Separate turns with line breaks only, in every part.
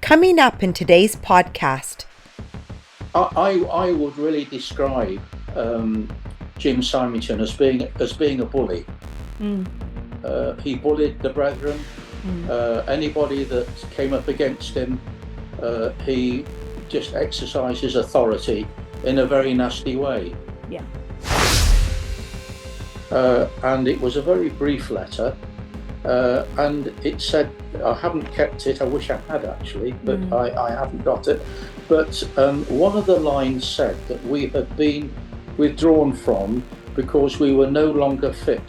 Coming up in today's podcast.
I would really describe Jim Simington as being a bully. He bullied the brethren. Anybody that came up against him, he just exercised his authority in a very nasty way.
Yeah.
And it was a very brief letter, and it said, I haven't kept it, I wish I had actually, but I haven't got it. But one of the lines said that we had been withdrawn from because we were no longer fit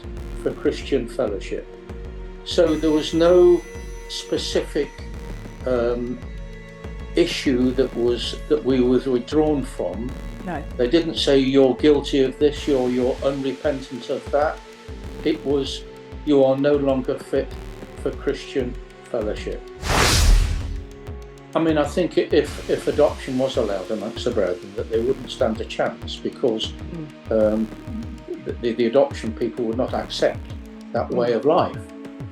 for Christian fellowship. So there was no specific issue that we were withdrawn from.
No.
They didn't say you're guilty of this, you're unrepentant of that. It was you are no longer fit for Christian fellowship. I mean, I think if adoption was allowed amongst the brethren, that they wouldn't stand a chance because the adoption people would not accept that way of life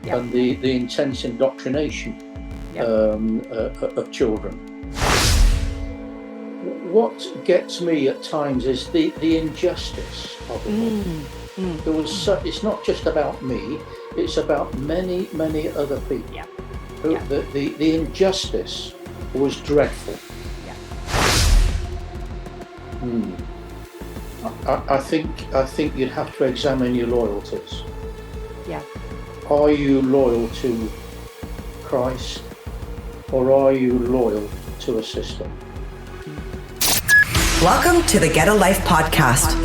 and the intense indoctrination of children. What gets me at times is the injustice of it all. It's not just about me, it's about many other people. The injustice was dreadful. I think you'd have to examine your loyalties. Are you loyal to Christ, or are you loyal to a system?
Welcome to the Get a Life podcast.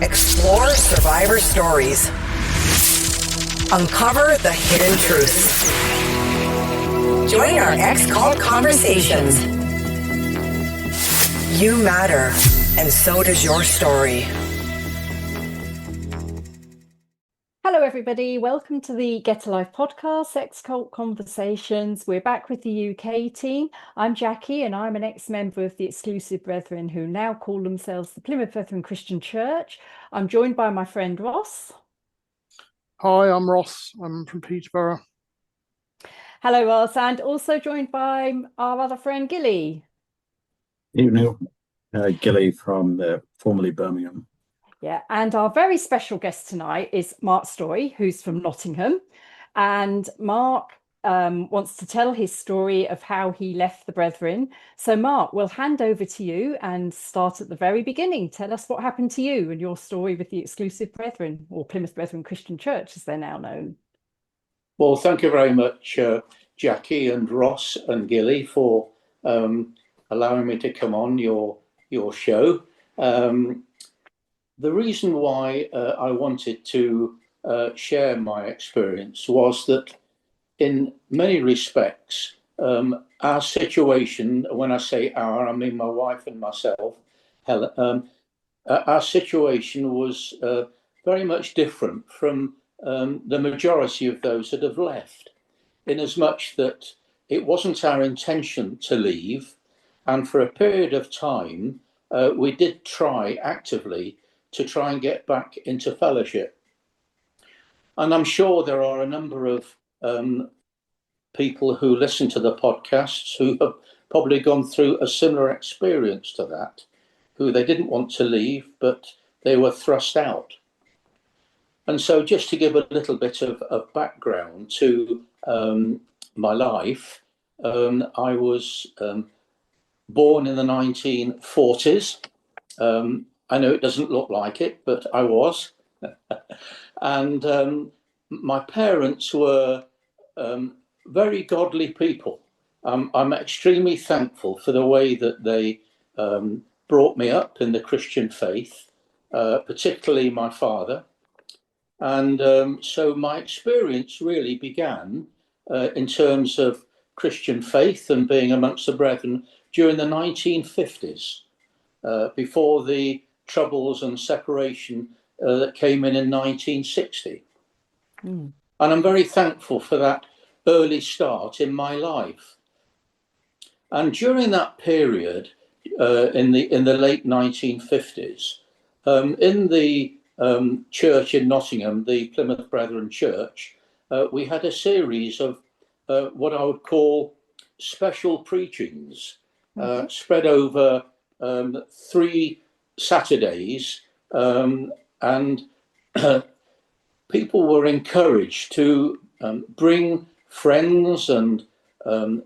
Explore survivor stories. Uncover the hidden truths. Join our X-Cult conversations. You matter, and so does your story.
Hello, everybody. Welcome to the Get a Life podcast, X-Cult Conversations. We're back with the UK team. I'm Jackie, and I'm an ex-member of the Exclusive Brethren, who now call themselves the Plymouth Brethren Christian Church. I'm joined by my friend Ross.
Hi, I'm Ross. I'm from Peterborough.
Hello, Ross, and also joined by our other friend Gilly.
Evening, Gilly from formerly Birmingham.
Yeah, and our very special guest tonight is Mark Storry, who's from Nottingham. And Mark wants to tell his story of how he left the Brethren. So Mark, we'll hand over to you and start at the very beginning. Tell us what happened to you and your story with the Exclusive Brethren, or Plymouth Brethren Christian Church, as they're now known.
Well, thank you very much, Jackie and Ross and Gilly, for allowing me to come on your show. The reason why I wanted to share my experience was that in many respects, our situation, when I say our, I mean my wife and myself, Helen, our situation was very much different from the majority of those that have left, in as much that it wasn't our intention to leave, and for a period of time we did try actively to try and get back into fellowship. And I'm sure there are a number of people who listen to the podcasts who have probably gone through a similar experience to that, who they didn't want to leave, but they were thrust out. And so just to give a little bit of background to my life, I was born in the 1940s. I know it doesn't look like it, but I was. And my parents were very godly people. I'm extremely thankful for the way that they brought me up in the Christian faith, particularly my father. And so my experience really began in terms of Christian faith and being amongst the brethren during the 1950s, before the troubles and separation that came in 1960. And I'm very thankful for that early start in my life. And during that period, in the late 1950s, in the church in Nottingham, the Plymouth Brethren Church, we had a series of what I would call special preachings, spread over 3 Saturdays, and people were encouraged to bring friends and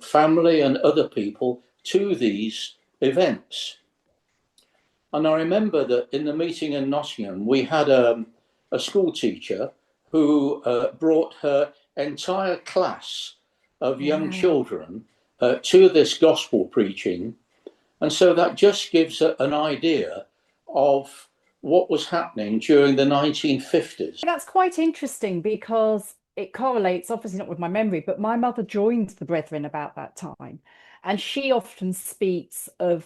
family and other people to these events. And I remember that in the meeting in Nottingham, we had a school teacher who brought her entire class of young children to this gospel preaching. And so that just gives an idea of what was happening during the 1950s.
That's quite interesting because it correlates, obviously not with my memory, but my mother joined the Brethren about that time. And she often speaks of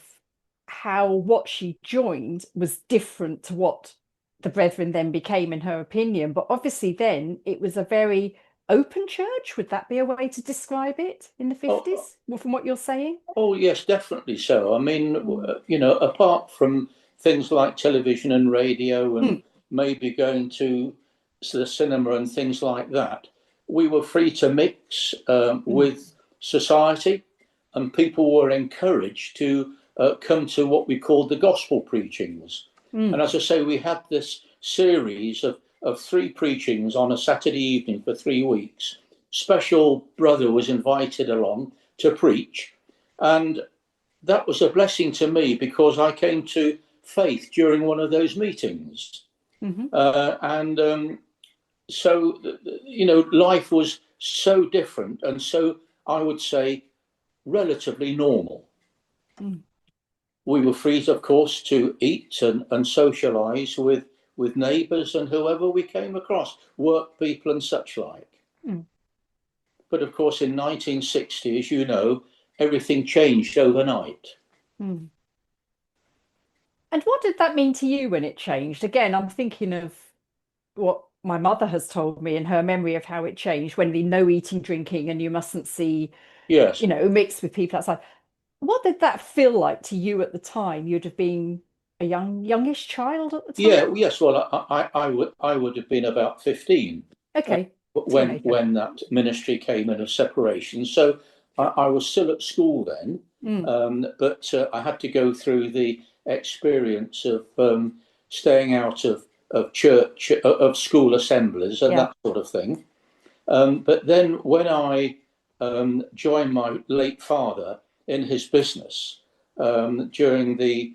how what she joined was different to what the Brethren then became, in her opinion. But obviously then it was a very open church. Would that be a way to describe it in the 50s, from what you're saying?
Oh, yes, definitely so. I mean, you know, apart from things like television and radio and maybe going to the cinema and things like that, we were free to mix with society, and people were encouraged to come to what we called the gospel preachings. And as I say, we had this series of 3 preachings on a Saturday evening for 3 weeks. Special brother was invited along to preach, and that was a blessing to me because I came to faith during one of those meetings. So, you know, life was so different and so, I would say, relatively normal. We were free, of course, to eat and socialise with neighbours and whoever we came across, work people and such like. But of course, in 1960, as you know, everything changed overnight.
And what did that mean to you when it changed? Again, I'm thinking of what my mother has told me in her memory of how it changed, when the no eating, drinking, and you mustn't see,
Yes,
you know, mixed with people outside. What did that feel like to you at the time? You'd have been a youngish child at the time?
yeah, yes. Well, I would have been about 15.
Okay.
When that ministry came in of separation. So I was still at school then, but I had to go through the experience of staying out of church, of school assemblies and that sort of thing. But then when I joined my late father in his business during the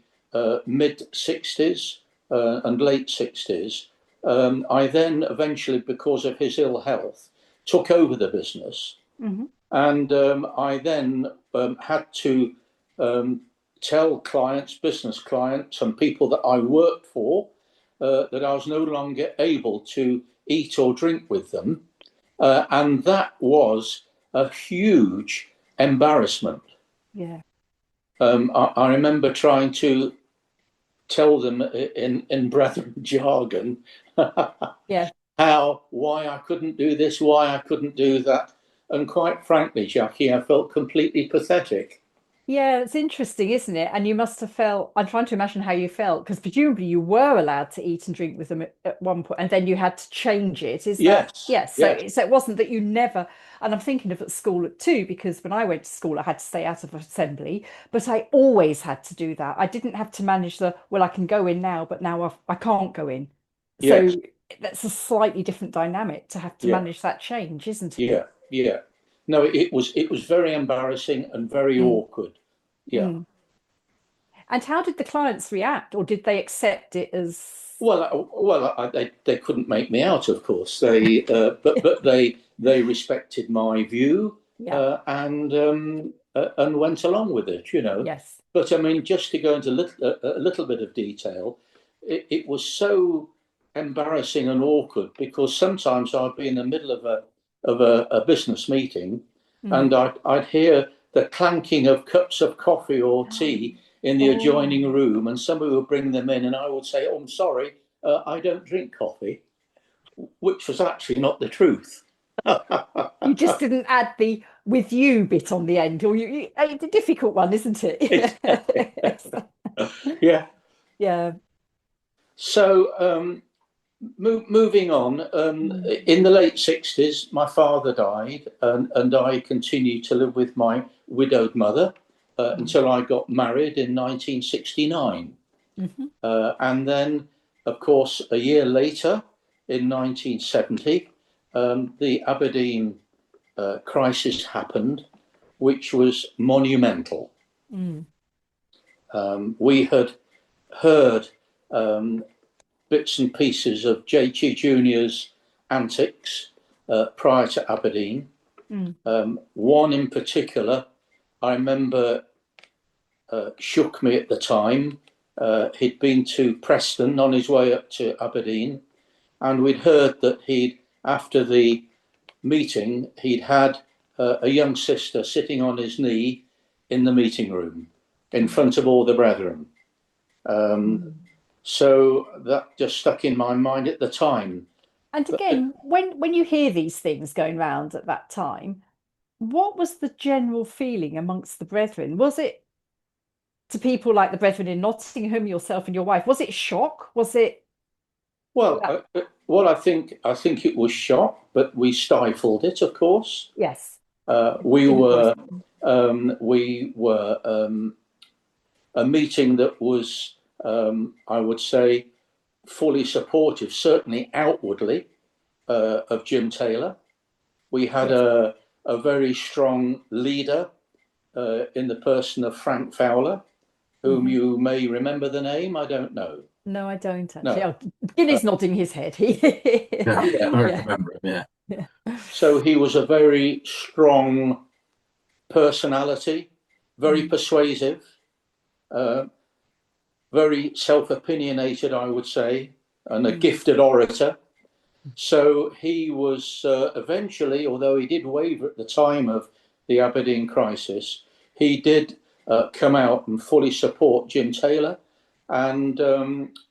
mid-60s and late 60s, I then eventually, because of his ill health, took over the business. And I then had to tell clients, business clients, and people that I worked for that I was no longer able to eat or drink with them. And that was a huge embarrassment.
Yeah.
I remember trying to tell them in brethren jargon why I couldn't do this, why I couldn't do that. And quite frankly, Jackie, I felt completely pathetic.
Yeah, it's interesting, isn't it? And you must have felt, I'm trying to imagine how you felt, because presumably you were allowed to eat and drink with them at one point, and then you had to change it. Is that? Yes. So it wasn't that you never, and I'm thinking of at school too, because when I went to school, I had to stay out of assembly, but I always had to do that. I didn't have to manage well, I can go in now, but now I can't go in. So that's a slightly different dynamic to have to manage that change, isn't it?
Yeah. No, it was very embarrassing and very awkward. Yeah.
And how did the clients react, or did they accept it as?
Well, they couldn't make me out, of course. They but they respected my view and went along with it, you know.
Yes.
But I mean, just to go into a little bit of detail, it was so embarrassing and awkward because sometimes I'd be in the middle of a business meeting, and I'd hear the clanking of cups of coffee or tea in the adjoining room, and somebody would bring them in, and I would say, "Oh, I'm sorry, I don't drink coffee," which was actually not the truth.
You just didn't add the "with you" bit on the end, or it's a difficult one, isn't it?
Yeah.
Yeah.
So moving on, in the late 60s, my father died, and I continued to live with my widowed mother until I got married in 1969. And then, of course, a year later, in 1970, the Aberdeen crisis happened, which was monumental. We had heard bits and pieces of J.T. Jr.'s antics prior to Aberdeen. One in particular, I remember, shook me at the time. He'd been to Preston on his way up to Aberdeen, and we'd heard that after the meeting, he'd had a young sister sitting on his knee in the meeting room in front of all the brethren. So that just stuck in my mind at the time.
And again, when you hear these things going round at that time, what was the general feeling amongst the brethren? Was it, to people like the brethren in Nottingham, yourself and your wife, was it shock? Was it?
Well, I think it was shock, but we stifled it, of course.
Yes.
We were a meeting that was, I would say, fully supportive, certainly outwardly, of Jim Taylor. We had a very strong leader in the person of Frank Fowler, whom you may remember the name. I don't know.
No, I don't actually.
No.
Gilly's nodding his head.
I remember him, yeah.
So he was a very strong personality, very persuasive, very self-opinionated, I would say, and a gifted orator. So he was eventually, although he did waver at the time of the Aberdeen crisis, he did come out and fully support Jim Taylor. And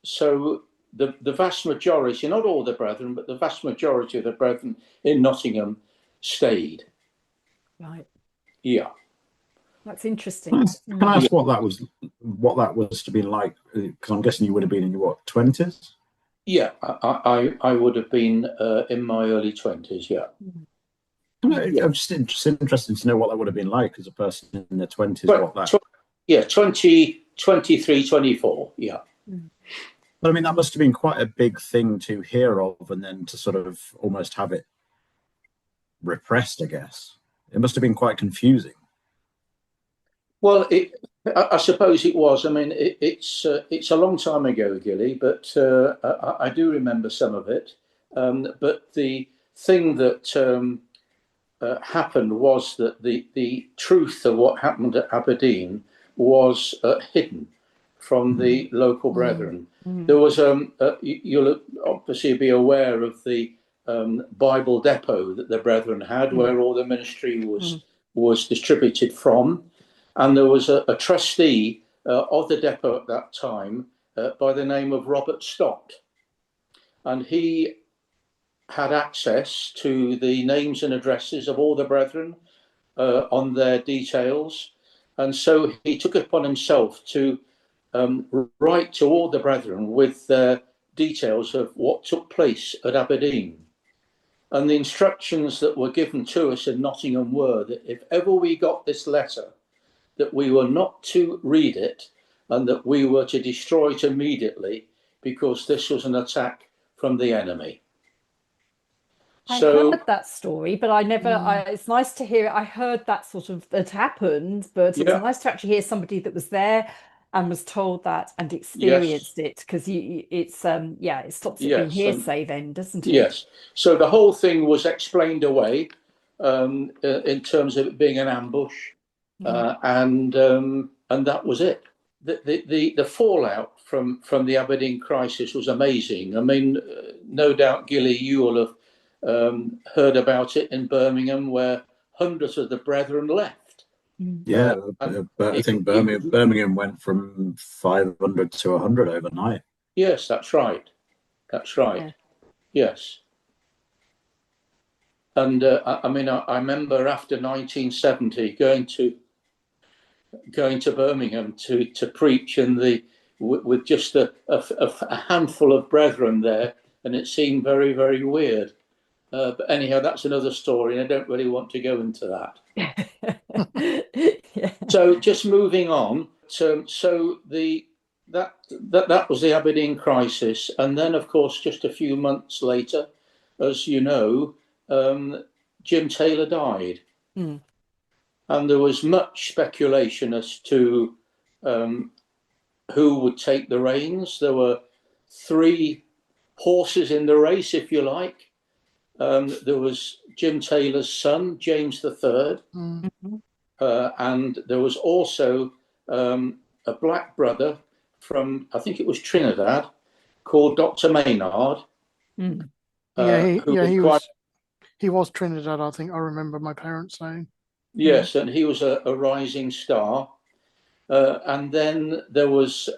so the vast majority, not all the brethren, but the vast majority of the brethren in Nottingham stayed.
Right.
Yeah.
That's interesting.
Can I ask what that was to be like? Because I'm guessing you would have been in your 20s?
Yeah, I would have been in my early 20s, yeah.
I'm just interested to know what that would have been like as a person in their 20s.
Yeah, 23, 24, yeah.
But I mean, that must have been quite a big thing to hear of, and then to sort of almost have it repressed, I guess. It must have been quite confusing.
Well, I suppose it was. I mean, it's a long time ago, Gilly, but I do remember some of it. But the thing that happened was that the truth of what happened at Aberdeen was hidden from the local brethren. There was you'll obviously be aware of the Bible depot that the brethren had, where all the ministry was distributed from. And there was a trustee of the depot at that time by the name of Robert Stott. And he had access to the names and addresses of all the brethren on their details. And so he took it upon himself to write to all the brethren with their details of what took place at Aberdeen. And the instructions that were given to us in Nottingham were that if ever we got this letter, that we were not to read it and that we were to destroy it immediately, because this was an attack from the enemy.
I heard that story, but I never, it's nice to hear it. I heard that sort of, that happened, but it's nice to actually hear somebody that was there and was told that and experienced it, because it stops it being hearsay then, doesn't it? Yes.
So the whole thing was explained away in terms of it being an ambush. And that was it. The fallout from the Aberdeen crisis was amazing. I mean, no doubt, Gilly, you will have heard about it in Birmingham, where hundreds of the brethren left.
Yeah, but I think Birmingham went from 500 to 100 overnight.
Yes, that's right. That's right. Yeah. Yes. And I mean, I remember after 1970 going to Birmingham to preach with just a handful of brethren there and it seemed very, very weird. But anyhow, that's another story, and I don't really want to go into that.
Yeah.
So just moving on. So that was the Aberdeen crisis, and then of course just a few months later, as you know, Jim Taylor died,
Mm.
and there was much speculation as to who would take the reins. There were three horses in the race, if you like. There was Jim Taylor's son, James III,
Mhm.
and there was also a black brother from, I think it was Trinidad, called Dr. Maynard,
Mm.
who
he was Trinidad, I think I remember my parents saying.
yes, and he was a rising star. And then there was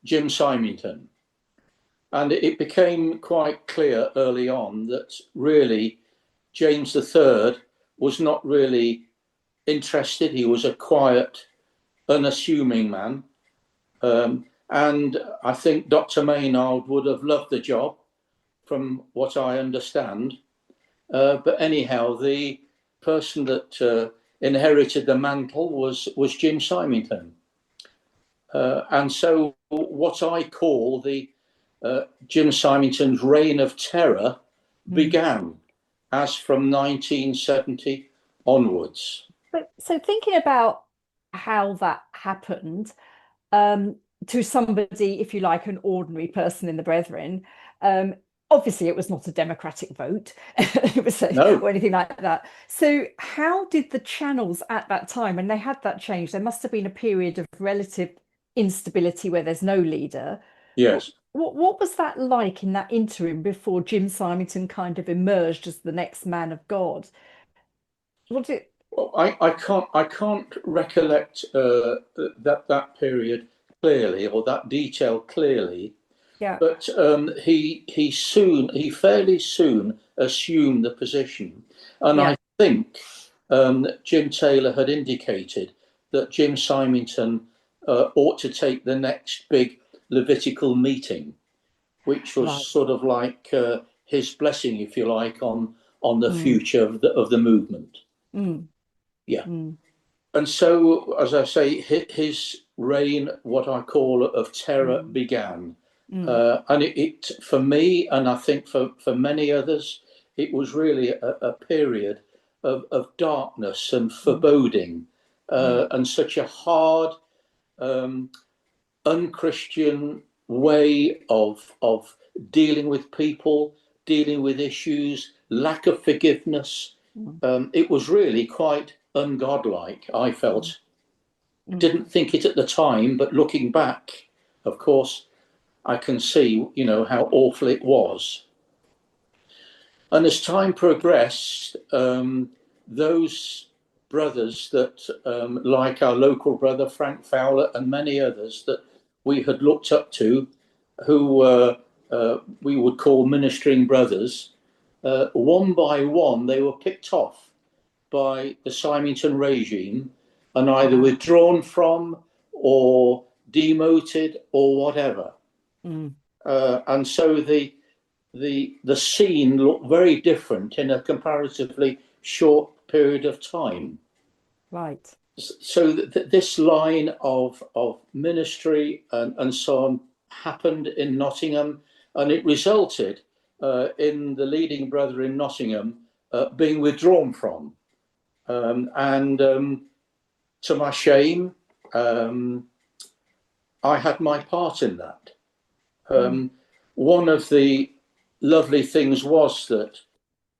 Jim Simington. And it became quite clear early on that really James III was not really interested. He was a quiet, unassuming man. And I think Dr. Maynard would have loved the job, from what I understand. But anyhow, the person that inherited the mantle was Jim Simington. And so what I call the Jim Simington's reign of terror began as from 1970 onwards.
So thinking about how that happened, to somebody, if you like, an ordinary person in the Brethren, obviously it was not a democratic vote it was
No.
or anything like that. So how did the channels at that time, when they had that change, there must have been a period of relative instability where there's no leader.
Yes.
What was that like in that interim before Jim Simington kind of emerged as the next man of God? What did it?
Well, I can't recollect that period clearly, or that detail clearly.
Yeah.
But he fairly soon assumed the position, and
Yeah.
I think Jim Taylor had indicated that Jim Simington ought to take the next big Levitical meeting, which was
Right.
sort of like his blessing, if you like, on the future of the movement.
Mm.
Yeah.
Mm.
And so, as I say, his reign, what I call of terror, began. And it for me, and I think for many others, it was really a period of darkness and foreboding, and such a hard, unchristian way of dealing with people, dealing with issues, lack of forgiveness. It was really quite ungodlike, I felt. Didn't think it at the time, but looking back, of course, I can see, how awful it was. And as time progressed, those brothers that, like our local brother Frank Fowler and many others that we had looked up to, who we would call ministering brothers, one by one they were picked off by the Simington regime and either withdrawn from or demoted or whatever. And so the scene looked very different in a comparatively short period of time.
Right.
So this line of ministry and so on happened in Nottingham, and it resulted in the leading brother in Nottingham being withdrawn from. And to my shame, I had my part in that. One of the lovely things was that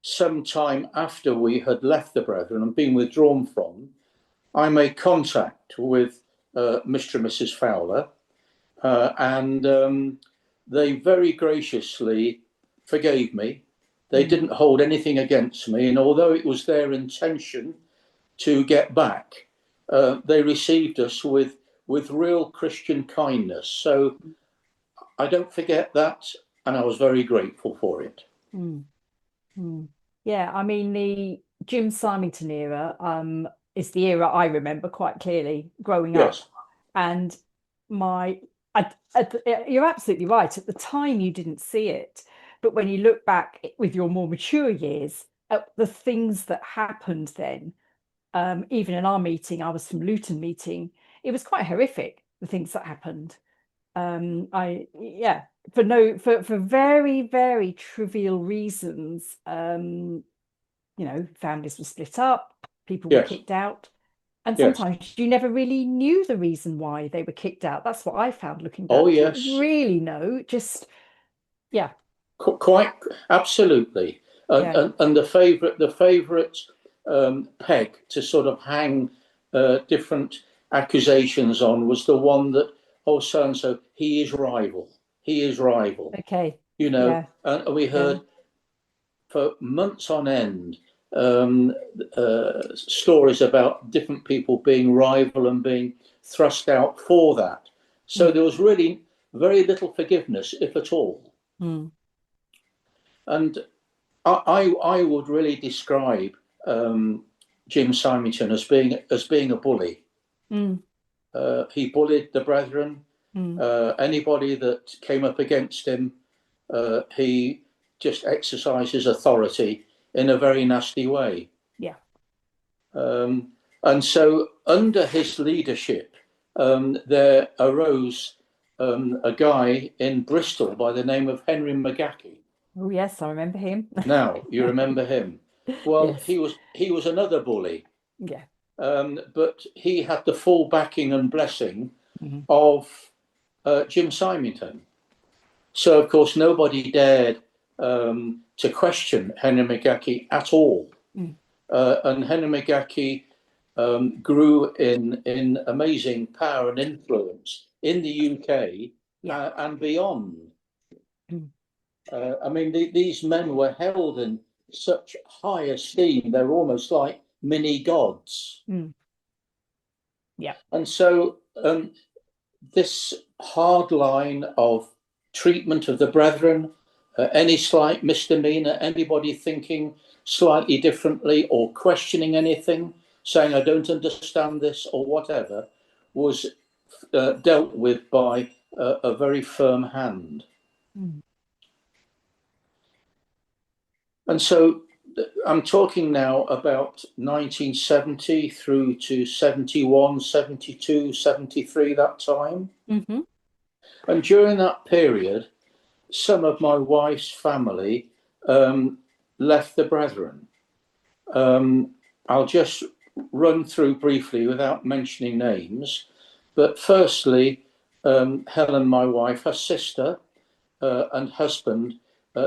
sometime after we had left the Brethren and been withdrawn from, I made contact with Mr. and Mrs. Fowler, and they very graciously forgave me. They didn't hold anything against me, and although it was their intention to get back, they received us with real Christian kindness. So I don't forget that, and I was very grateful for it.
Yeah, I mean, the Jim Simington era is the era I remember quite clearly growing up.
Yes.
And you're absolutely right. At the time, you didn't see it. But when you look back with your more mature years at the things that happened then, even in our meeting, I was from Luton meeting, it was quite horrific, the things that happened. For very, very trivial reasons, families were split up, people were
Yes.
kicked out. And
Yes.
sometimes you never really knew the reason why they were kicked out. That's what I found looking back.
Oh,
You
yes.
didn't really know, just, yeah.
Quite absolutely. And the favourite peg to sort of hang different accusations on was the one that, oh, so and so, he is rival.
Okay.
And we heard for months on end stories about different people being rival and being thrust out for that. So there was really very little forgiveness, if at all. And I would really describe Jim Simington as being a bully. He bullied the brethren. Anybody that came up against him, he just exercised his authority in a very nasty way.
Yeah.
And so under his leadership, there arose a guy in Bristol by the name of Henry McGackie.
Oh yes, I remember him.
Now you remember him. Well,
Yes.
he was another bully.
Yeah.
But he had the full backing and blessing of Jim Simington. So of course nobody dared to question Henry McGackie at all. And Henry McGackie grew in amazing power and influence in the UK and beyond. I mean, these men were held in such high esteem. They were almost like mini gods.
Yeah.
And so this hard line of treatment of the brethren, any slight misdemeanor, anybody thinking slightly differently or questioning anything, saying, I don't understand this or whatever, was dealt with by a very firm hand. And so I'm talking now about 1970 through to 71, 72, 73, that time. And during that period, some of my wife's family left the brethren. I'll just run through briefly without mentioning names. But firstly, Helen, my wife, her sister and husband,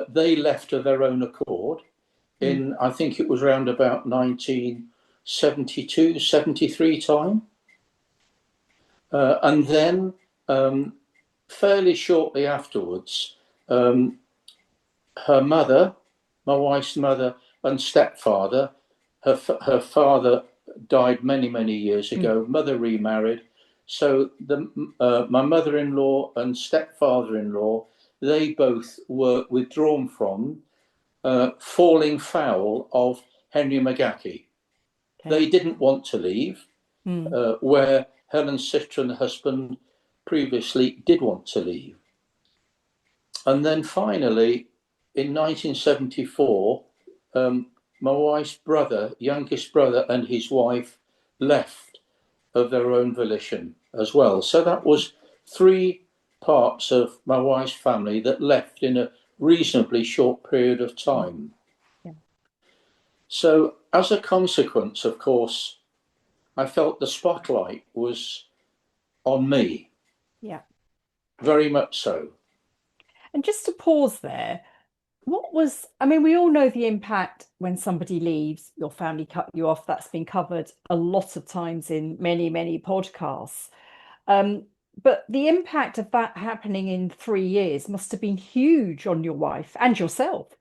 they left of their own accord in, I think it was around about 1972, 73 time. And then fairly shortly afterwards, her mother, my wife's mother and stepfather, her father died many, many years ago, mother remarried. So my mother-in-law and stepfather-in-law, they both were withdrawn from, falling foul of Henry McGackie. They didn't want to leave, where Helen's sister and husband previously did want to leave. And then finally, in 1974, my wife's brother, youngest brother, and his wife left of their own volition as well. So that was 3 parts of my wife's family that left in a reasonably short period of time. So as a consequence, of course, I felt the spotlight was on me.
Yeah.
Very much so.
And just to pause there, we all know the impact when somebody leaves, your family cut you off. That's been covered a lot of times in many, many podcasts. But the impact of that happening in 3 years must have been huge on your wife and yourself.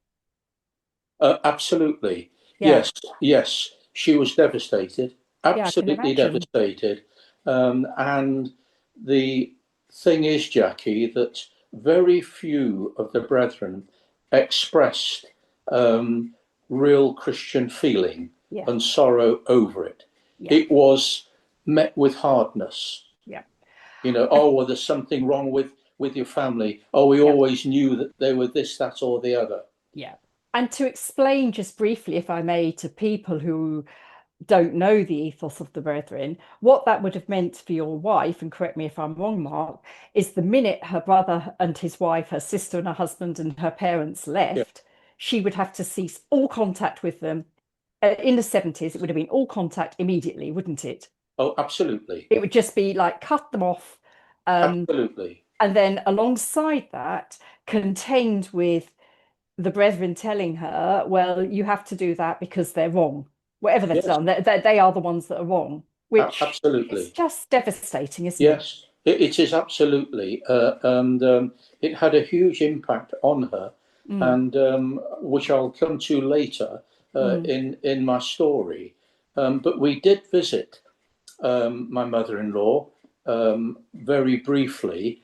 Absolutely. Yeah. Yes. She was devastated. Absolutely devastated. And the thing is, Jackie, that very few of the brethren expressed real Christian feeling and sorrow over it. It was met with hardness. Well, there's something wrong with with your family, oh, we
Yeah.
always knew that they were this, that, or the other.
Yeah. And to explain just briefly, if I may, to people who don't know the ethos of the Brethren, what that would have meant for your wife, and correct me if I'm wrong, Mark, is the minute her brother and his wife, her sister and her husband and her parents left, she would have to cease all contact with them. In the 70s, it would have been all contact immediately, wouldn't it?
Oh, absolutely.
It would just be like cut them off.
Absolutely.
And then alongside that, contained with the Brethren telling her, well, you have to do that because they're wrong. Whatever they've
Yes.
done, they are the ones that are wrong, which
Absolutely.
is just devastating, isn't
Yes, it is absolutely. And it had a huge impact on her, and which I'll come to later in my story. But we did visit my mother-in-law very briefly.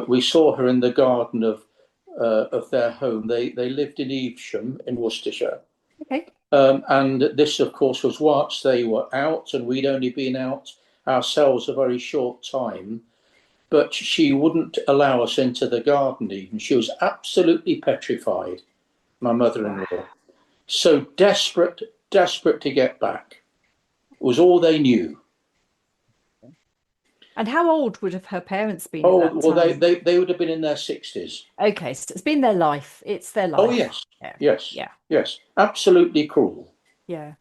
We saw her in the garden of their home. They lived in Evesham in Worcestershire.
Okay.
And this, of course, was whilst they were out, and we'd only been out ourselves a very short time. But she wouldn't allow us into the garden even. She was absolutely petrified, my mother-in-law. So desperate to get back. It was all they knew.
And how old would have her parents been
Oh,
at that
well,
time?
they would have been in their 60s.
Okay, so it's been their life. It's their life.
Oh, yes.
Yeah.
Yes.
Yeah.
Yes. Absolutely cruel.
Yeah.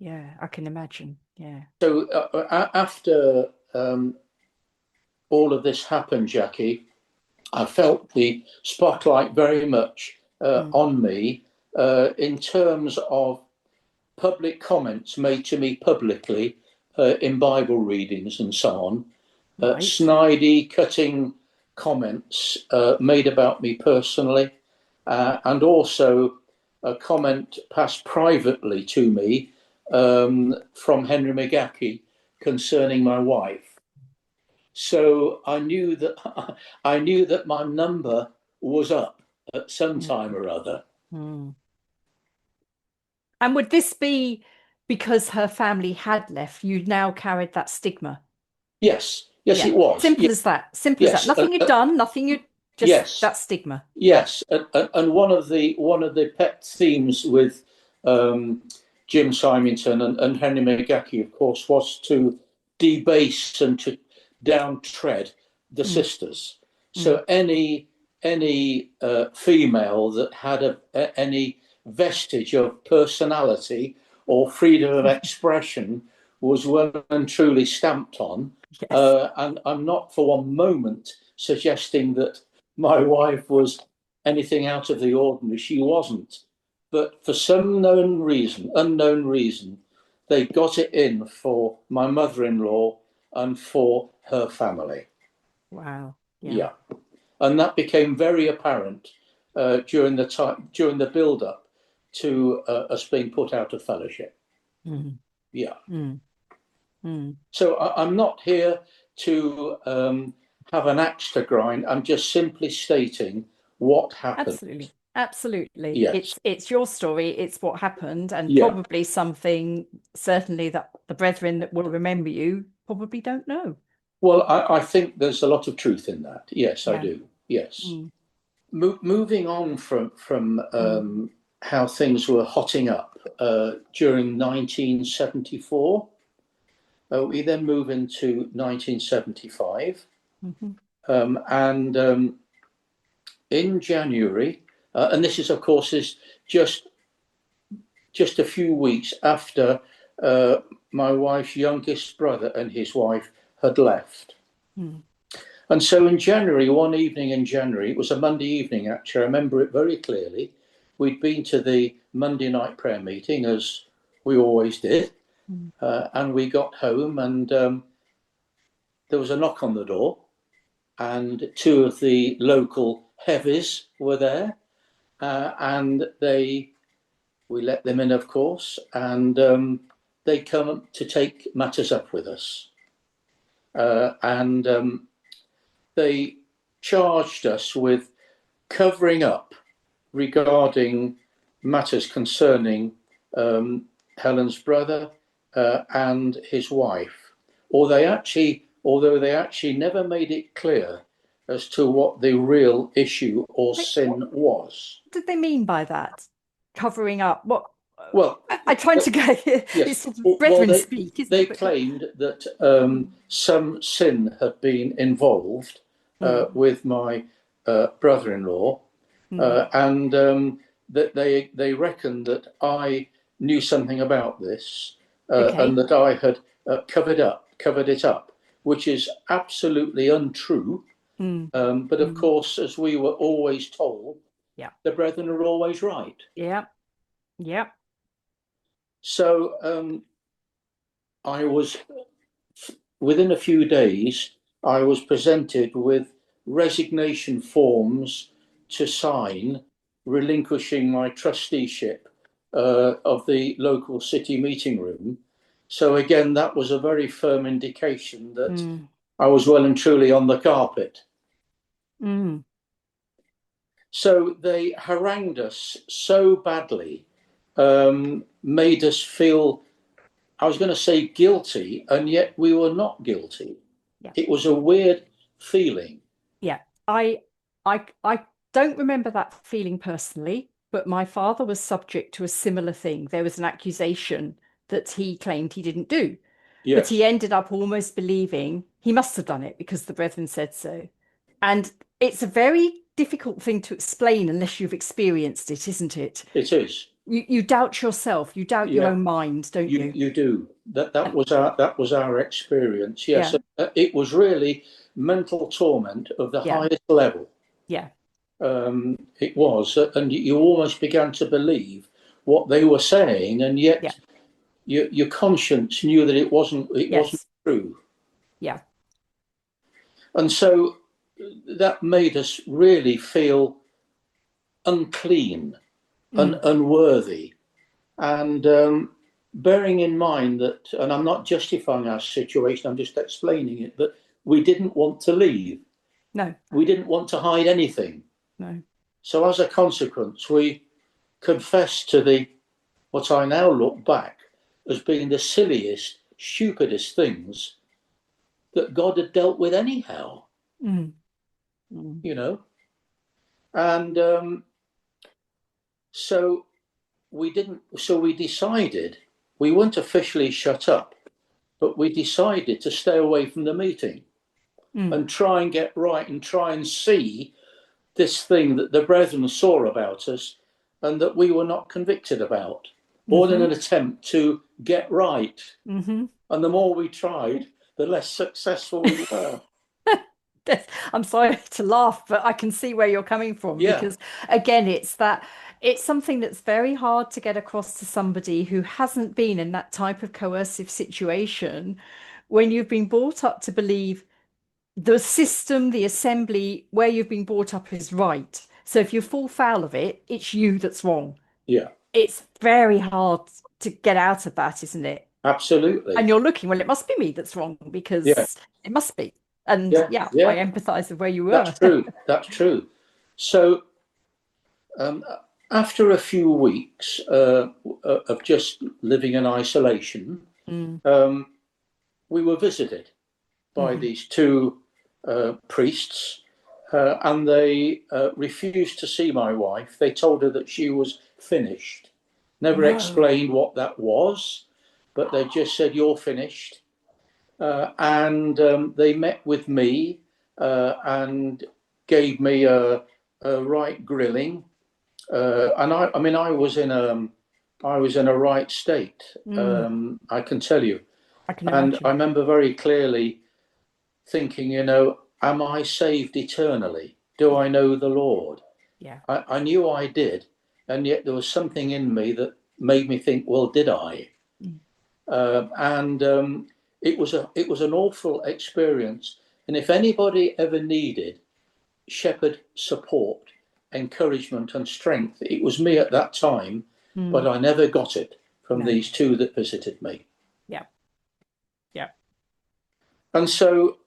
Yeah, I can imagine. Yeah.
So after all of this happened, Jackie, I felt the spotlight very much on me in terms of public comments made to me publicly in Bible readings and so on.
Right.
Snidey, cutting comments made about me personally, and also a comment passed privately to me from Henry McGackie concerning my wife. So I knew that my number was up at some time or other.
And would this be because her family had left? You now carried that stigma.
Yes,
Yeah.
it was.
Simple as that. Simple as
Yes.
that. Nothing you'd done. Nothing you just
Yes.
that stigma.
Yes, and one of the pet themes with Jim Simington and Henry McGackie, of course, was to debase and to downtread the sisters. So any female that had any vestige of personality or freedom of expression was well and truly stamped on.
Yes.
And I'm not for one moment suggesting that my wife was anything out of the ordinary. She wasn't. But for some unknown reason, they got it in for my mother-in-law and for her family.
Wow.
Yeah. And that became very apparent during the build-up to us being put out of fellowship. Yeah. So I'm not here to have an axe to grind. I'm just simply stating what happened.
Absolutely.
Yes.
It's your story. It's what happened, and
Yeah.
probably something certainly that the Brethren that will remember you probably don't know.
Well, I think there's a lot of truth in that. Yes, I
Yeah.
do. Yes. Moving on from how things were hotting up during 1974, we then move into 1975, and in January, and this is, of course, is just a few weeks after my wife's youngest brother and his wife had left. And so in January, one evening in January, it was a Monday evening, actually, I remember it very clearly. We'd been to the Monday night prayer meeting, as we always did, and we got home, and there was a knock on the door, and two of the local heavies were there, and we let them in, of course, and they come to take matters up with us. And they charged us with covering up regarding matters concerning Helen's brother and his wife. Although they actually never made it clear as to what the real issue or sin was.
What did they mean by that? Covering up what?
Well,
I tried to get
yes.
it's sort of brethren speak, isn't
they
it?
claimed that some sin had been involved with my brother-in-law, and that they reckoned that I knew something about this, and that I had covered it up, which is absolutely untrue. But of course, as we were always told, the brethren are always right.
Yeah.
So I was, within a few days, I was presented with resignation forms to sign, relinquishing my trusteeship of the local city meeting room. So again, that was a very firm indication that I was well and truly on the carpet. So they harangued us so badly, made us feel, I was going to say guilty, and yet we were not guilty. It was a weird feeling.
I don't remember that feeling personally, but my father was subject to a similar thing. There was an accusation that he claimed he didn't do, but he ended up almost believing he must have done it because the brethren said so. And it's a very difficult thing to explain unless you've experienced it, isn't it?
It is.
You doubt yourself, you doubt your own mind, don't you?
You do. That was our experience. Yes, it was really mental torment of the highest level. It was, and you almost began to believe what they were saying, and yet your conscience knew that it wasn't true. And so that made us really feel unclean and unworthy. And bearing in mind that, and I'm not justifying our situation, I'm just explaining it, but we didn't want to leave.
No.
We didn't want to hide anything.
No.
So as a consequence, we confessed to what I now look back as being the silliest, stupidest things that God had dealt with anyhow. You know? And so we decided, we weren't officially shut up, but we decided to stay away from the meeting and try and get right and try and see this thing that the brethren saw about us and that we were not convicted about, all in an attempt to get right. And the more we tried, the less successful we were.
I'm sorry to laugh, but I can see where you're coming from, because again, it's something that's very hard to get across to somebody who hasn't been in that type of coercive situation, when you've been brought up to believe the system, the assembly where you've been brought up is right. So if you fall foul of it, it's you that's wrong. It's very hard to get out of that, isn't it?
Absolutely.
And you're looking, well, it must be me that's wrong, because it must be. And I empathise with where you were.
That's true. That's true. So after a few weeks of just living in isolation, we were visited by these two priests, and they refused to see my wife. They told her that she was finished. Never explained what that was, but they just said, "You're finished." And they met with me and gave me a right grilling, and I was in a right state. I can tell you. And I remember very clearly thinking, am I saved eternally? Do I know the Lord? I knew I did, and yet there was something in me that made me think, well, did I? It was an awful experience. And if anybody ever needed shepherd support, encouragement and strength, it was me at that time, but I never got it from these two that visited me. And so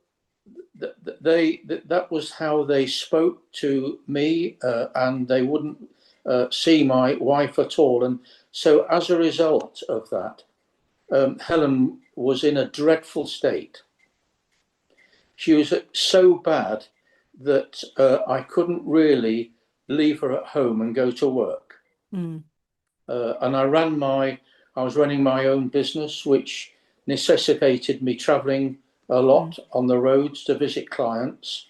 that was how they spoke to me, and they wouldn't see my wife at all. And so as a result of that, Helen was in a dreadful state. She was so bad that I couldn't really leave her at home and go to work. And I was running my own business, which necessitated me traveling a lot on the roads to visit clients.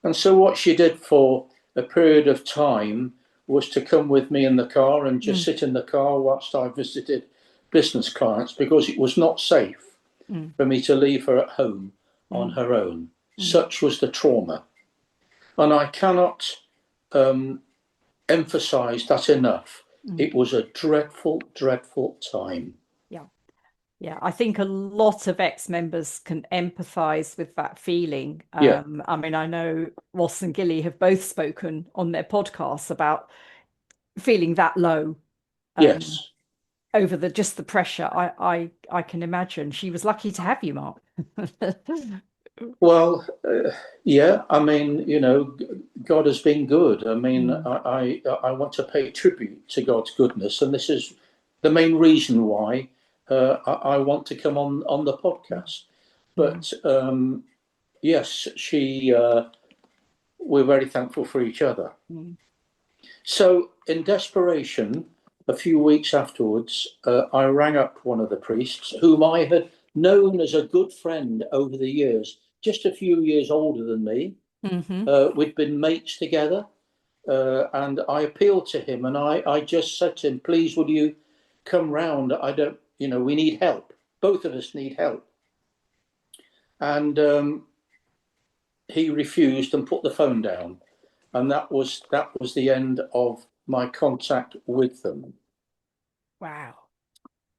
And so what she did for a period of time was to come with me in the car and just sit in the car whilst I visited business clients, because it was not safe for me to leave her at home on her own. Such was the trauma. And I cannot emphasize that enough. It was a dreadful, dreadful time.
Yeah, I think a lot of ex-members can empathise with that feeling.
Yeah.
I mean, I know Ross and Gilly have both spoken on their podcasts about feeling that low.
Yes.
Over just the pressure. I can imagine. She was lucky to have you, Mark.
Well, yeah. I mean, you know, God has been good. I mean, I want to pay tribute to God's goodness, and this is the main reason why I want to come on the podcast. But yes, we're very thankful for each other. So, in desperation, a few weeks afterwards, I rang up one of the priests whom I had known as a good friend over the years, just a few years older than me. We'd been mates together, and I appealed to him, and I just said to him, please, would you come round? We need help. Both of us need help. And he refused and put the phone down. And that was the end of my contact with them.
Wow.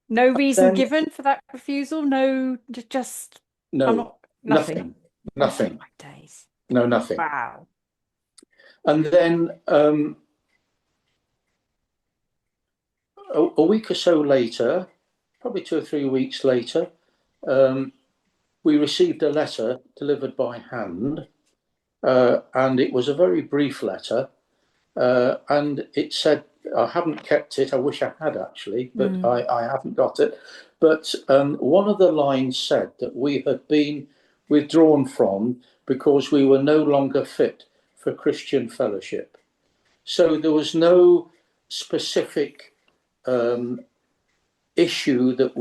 No reason given for that refusal? No, just...
No, nothing.
Oh, my days.
No, nothing.
Wow.
And then a week or so later, probably 2 or 3 weeks later, we received a letter delivered by hand, and it was a very brief letter, and it said, I haven't kept it, I wish I had actually, but I haven't got it. But one of the lines said that we had been withdrawn from because we were no longer fit for Christian fellowship. So there was no specific issue that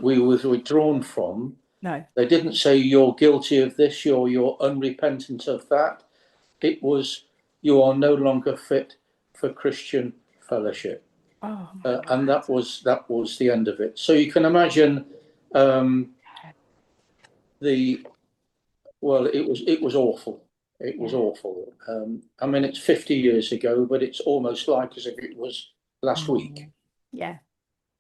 we were withdrawn from.
No.
They didn't say you're guilty of this, you're unrepentant of that. It was you are no longer fit for Christian fellowship.
Oh,
and that was the end of it. So you can imagine it was awful. It was awful. I mean, it's 50 years ago, but it's almost like as if it was last week.
Yeah.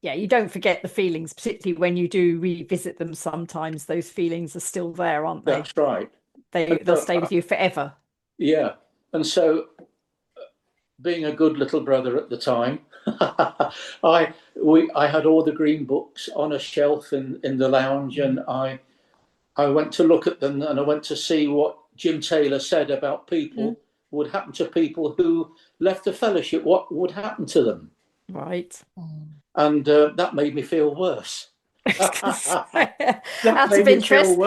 Yeah, you don't forget the feelings, particularly when you do revisit them. Sometimes those feelings are still there, aren't they?
That's right.
They'll stay with you forever.
Yeah. And so, being a good little brother at the time, I had all the green books on a shelf in the lounge, and I went to look at them, and I went to see what Jim Taylor said about people would happen to people who left the fellowship. What would happen to them?
Right.
And that made me feel worse.
Out of interest,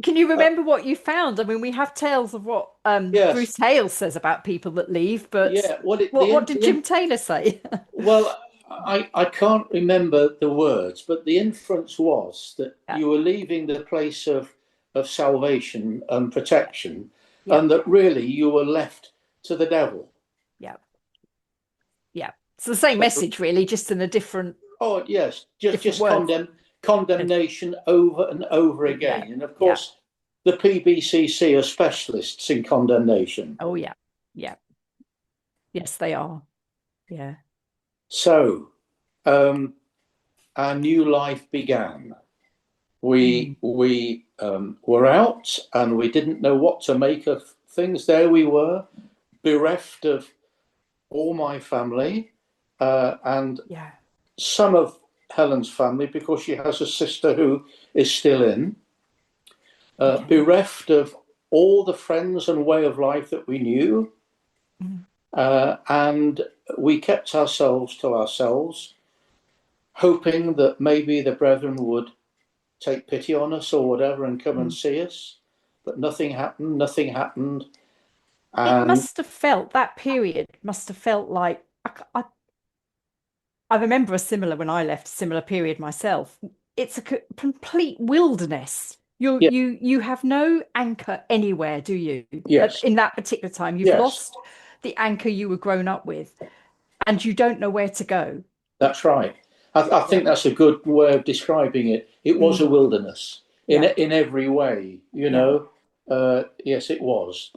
can you remember what you found? I mean, we have tales of what Bruce Hale says about people that leave, but what did Jim Taylor say?
Well, I can't remember the words, but the inference was that you were leaving the place of salvation and protection, and that really you were left to the devil.
Yeah. Yeah. It's the same message, really, just in a different...
Oh, yes. Just condemnation over and over again. And, of course, the PBCC are specialists in condemnation.
Oh, yeah. Yeah. Yes, they are. Yeah.
So, our new life began. We were out, and we didn't know what to make of things. There we were, bereft of all my family, and some of Helen's family, because she has a sister who is still in, bereft of all the friends and way of life that we knew, and we kept ourselves to ourselves, hoping that maybe the brethren would take pity on us or whatever and come and see us. but nothing happened. Nothing happened.
It must have felt, that period must have felt like, I remember when I left a similar period myself. It's a complete wilderness.
Yeah.
You have no anchor anywhere, do you?
Yes.
In that particular time, you've
Yes.
lost the anchor you were grown up with, and you don't know where to go.
That's right. I think that's a good way of describing it. It was a wilderness in every way, you know. Yes, it was.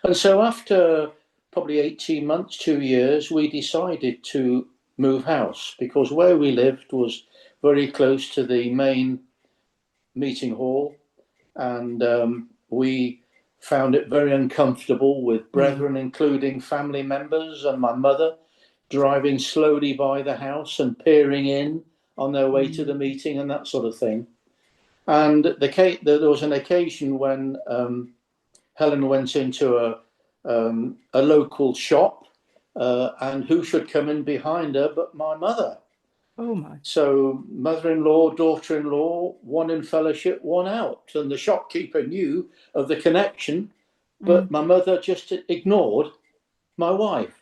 And so after probably 18 months, 2 years, we decided to move house because where we lived was very close to the main meeting hall, and we found it very uncomfortable with brethren, including family members and my mother, driving slowly by the house and peering in on their way to the meeting and that sort of thing. And there was an occasion when Helen went into a local shop, and who should come in behind her but my mother.
Oh my.
So mother-in-law, daughter-in-law, one in fellowship, one out. And the shopkeeper knew of the connection, but my mother just ignored my wife.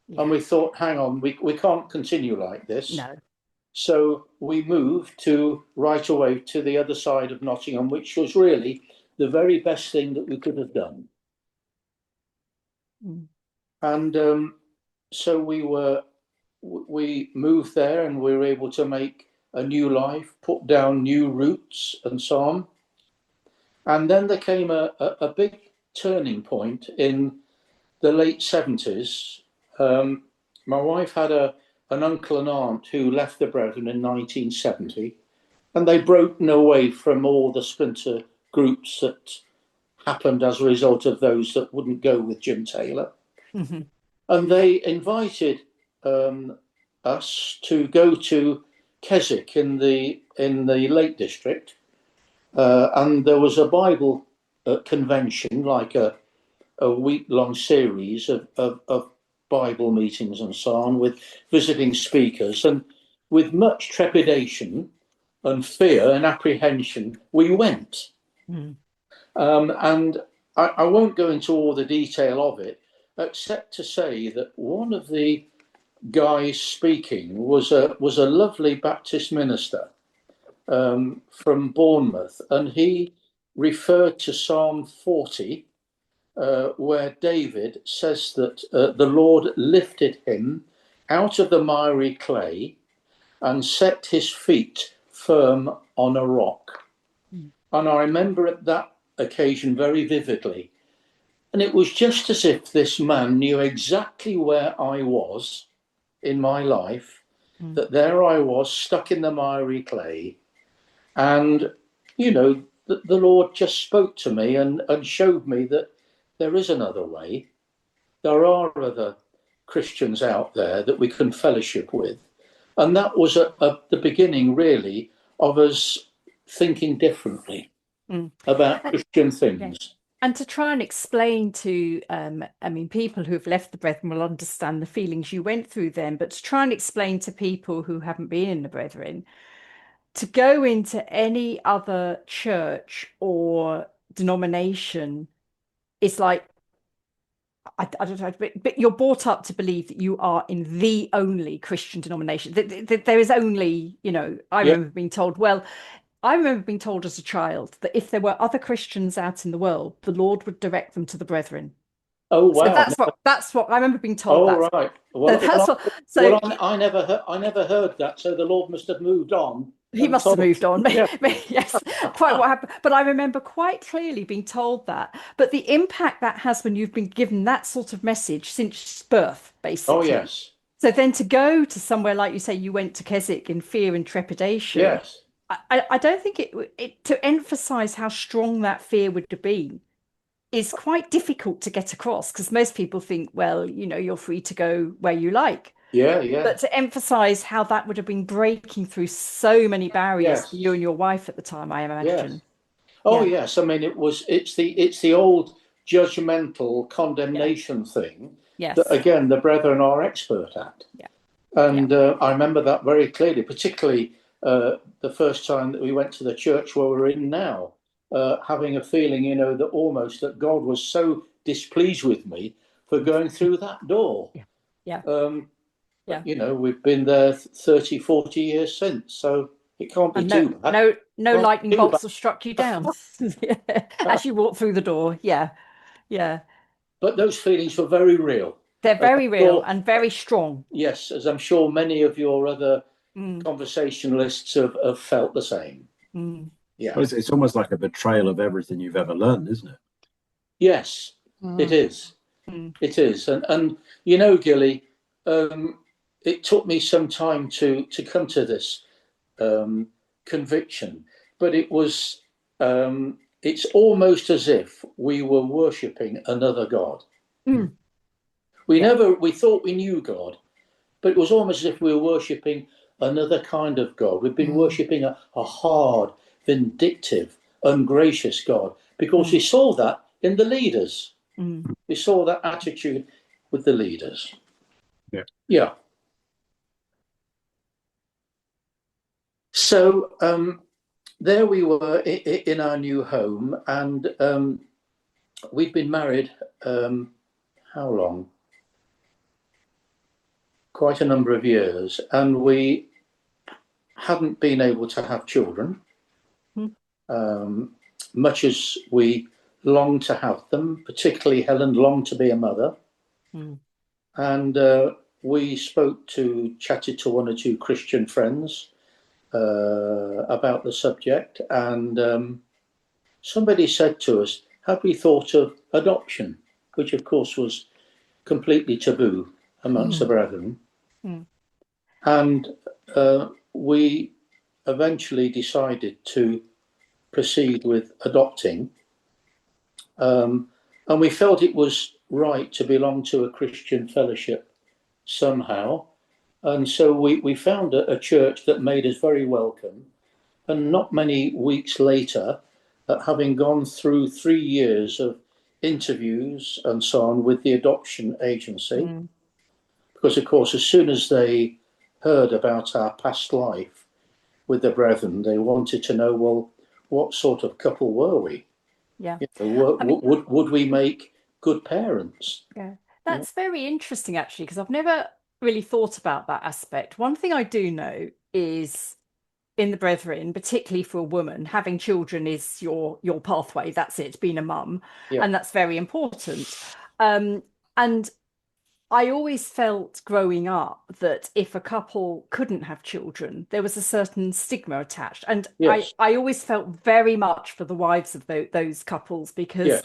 Yeah. And we thought, hang on, we can't continue like this.
No.
So we moved right away to the other side of Nottingham, which was really the very best thing that we could have done. And so we moved there, and we were able to make a new life, put down new roots and so on. And then there came a big turning point in the late 70s. My wife had an uncle and aunt who left the Brethren in 1970, and they broken away from all the splinter groups that happened as a result of those that wouldn't go with Jim Taylor. And they invited us to go to Keswick in the Lake District, and there was a Bible convention, like a week-long series of Bible meetings and so on, with visiting speakers, and with much trepidation and fear and apprehension we went. And I won't go into all the detail of it, except to say that one of the guys speaking was a lovely Baptist minister from Bournemouth, and he referred to Psalm 40, where David says that the Lord lifted him out of the miry clay and set his feet firm on a rock. And I remember at that occasion very vividly. And it was just as if this man knew exactly where I was in my life, that there I was stuck in the miry clay. And, you know, the Lord just spoke to me and showed me that there is another way. There are other Christians out there that we can fellowship with. And that was the beginning, really, of us thinking differently about Christian things.
And to try and explain to, people who've left the Brethren will understand the feelings you went through then, but to try and explain to people who haven't been in the Brethren, to go into any other church or denomination is like, I don't know, but you're brought up to believe that you are in the only Christian denomination. There is only, I remember being told, as a child that if there were other Christians out in the world, the Lord would direct them to the Brethren.
Oh wow!
So that's what I remember being told.
Oh right. Well, I never heard that. So the Lord must have moved on.
He must have moved on. Yes, quite what happened. But I remember quite clearly being told that. But the impact that has when you've been given that sort of message since birth, basically.
Oh yes.
So then to go to somewhere like you say, you went to Keswick in fear and trepidation.
Yes.
I don't think it to emphasize how strong that fear would have been is quite difficult to get across, because most people think, well, you're free to go where you like.
Yeah.
But to emphasize how that would have been breaking through so many barriers for you and your wife at the time, I imagine.
Yes. Oh yes. I mean, it's the old judgmental condemnation thing that again the Brethren are expert at.
Yeah.
And I remember that very clearly, particularly the first time that we went to the church where we're in now. having a feeling, that almost that God was so displeased with me for going through that door.
Yeah.
But, we've been there 30, 40 years since, so it can't be
And
too bad.
no lightning
too
bolts
bad.
have struck you down as you walk through the door. Yeah.
But those feelings were very real.
They're very real
sure,
and very strong.
Yes, as I'm sure many of your other
Mm.
conversationalists have felt the same.
Mm.
Yeah.
Well, it's almost like a betrayal of everything you've ever learned, isn't it?
Yes, it is.
Mm.
It is. And Gilly, it took me some time to come to this conviction, but it was it's almost as if we were worshipping another God.
Mm.
We thought we knew God, but it was almost as if we were worshipping another kind of God. We've been worshipping a hard, vindictive, ungracious God, because we saw that in the leaders. We saw that attitude with the leaders. Yeah. So there we were in our new home, and we'd been married how long? Quite a number of years, and we hadn't been able to have children, much as we longed to have them. Particularly Helen longed to be a mother. And we chatted to one or two Christian friends about the subject, and somebody said to us, "Have we thought of adoption?" Which of course was completely taboo amongst the brethren. And we eventually decided to proceed with adopting, and we felt it was right to belong to a Christian fellowship somehow. And so we found a church that made us very welcome. And not many weeks later, having gone through 3 years of interviews and so on with the adoption agency, because of course, as soon as they heard about our past life with the brethren, they wanted to know, well, what sort of couple were we?
Yeah.
Would we make good parents?
Yeah. That's very interesting, actually, because I've never really thought about that aspect. One thing I do know is in the brethren, particularly for a woman, having children is your pathway. That's it, being a mum.
Yeah.
And that's very important. And I always felt growing up that if a couple couldn't have children, there was a certain stigma attached. And
Yes.
I always felt very much for the wives of those couples, because
Yes.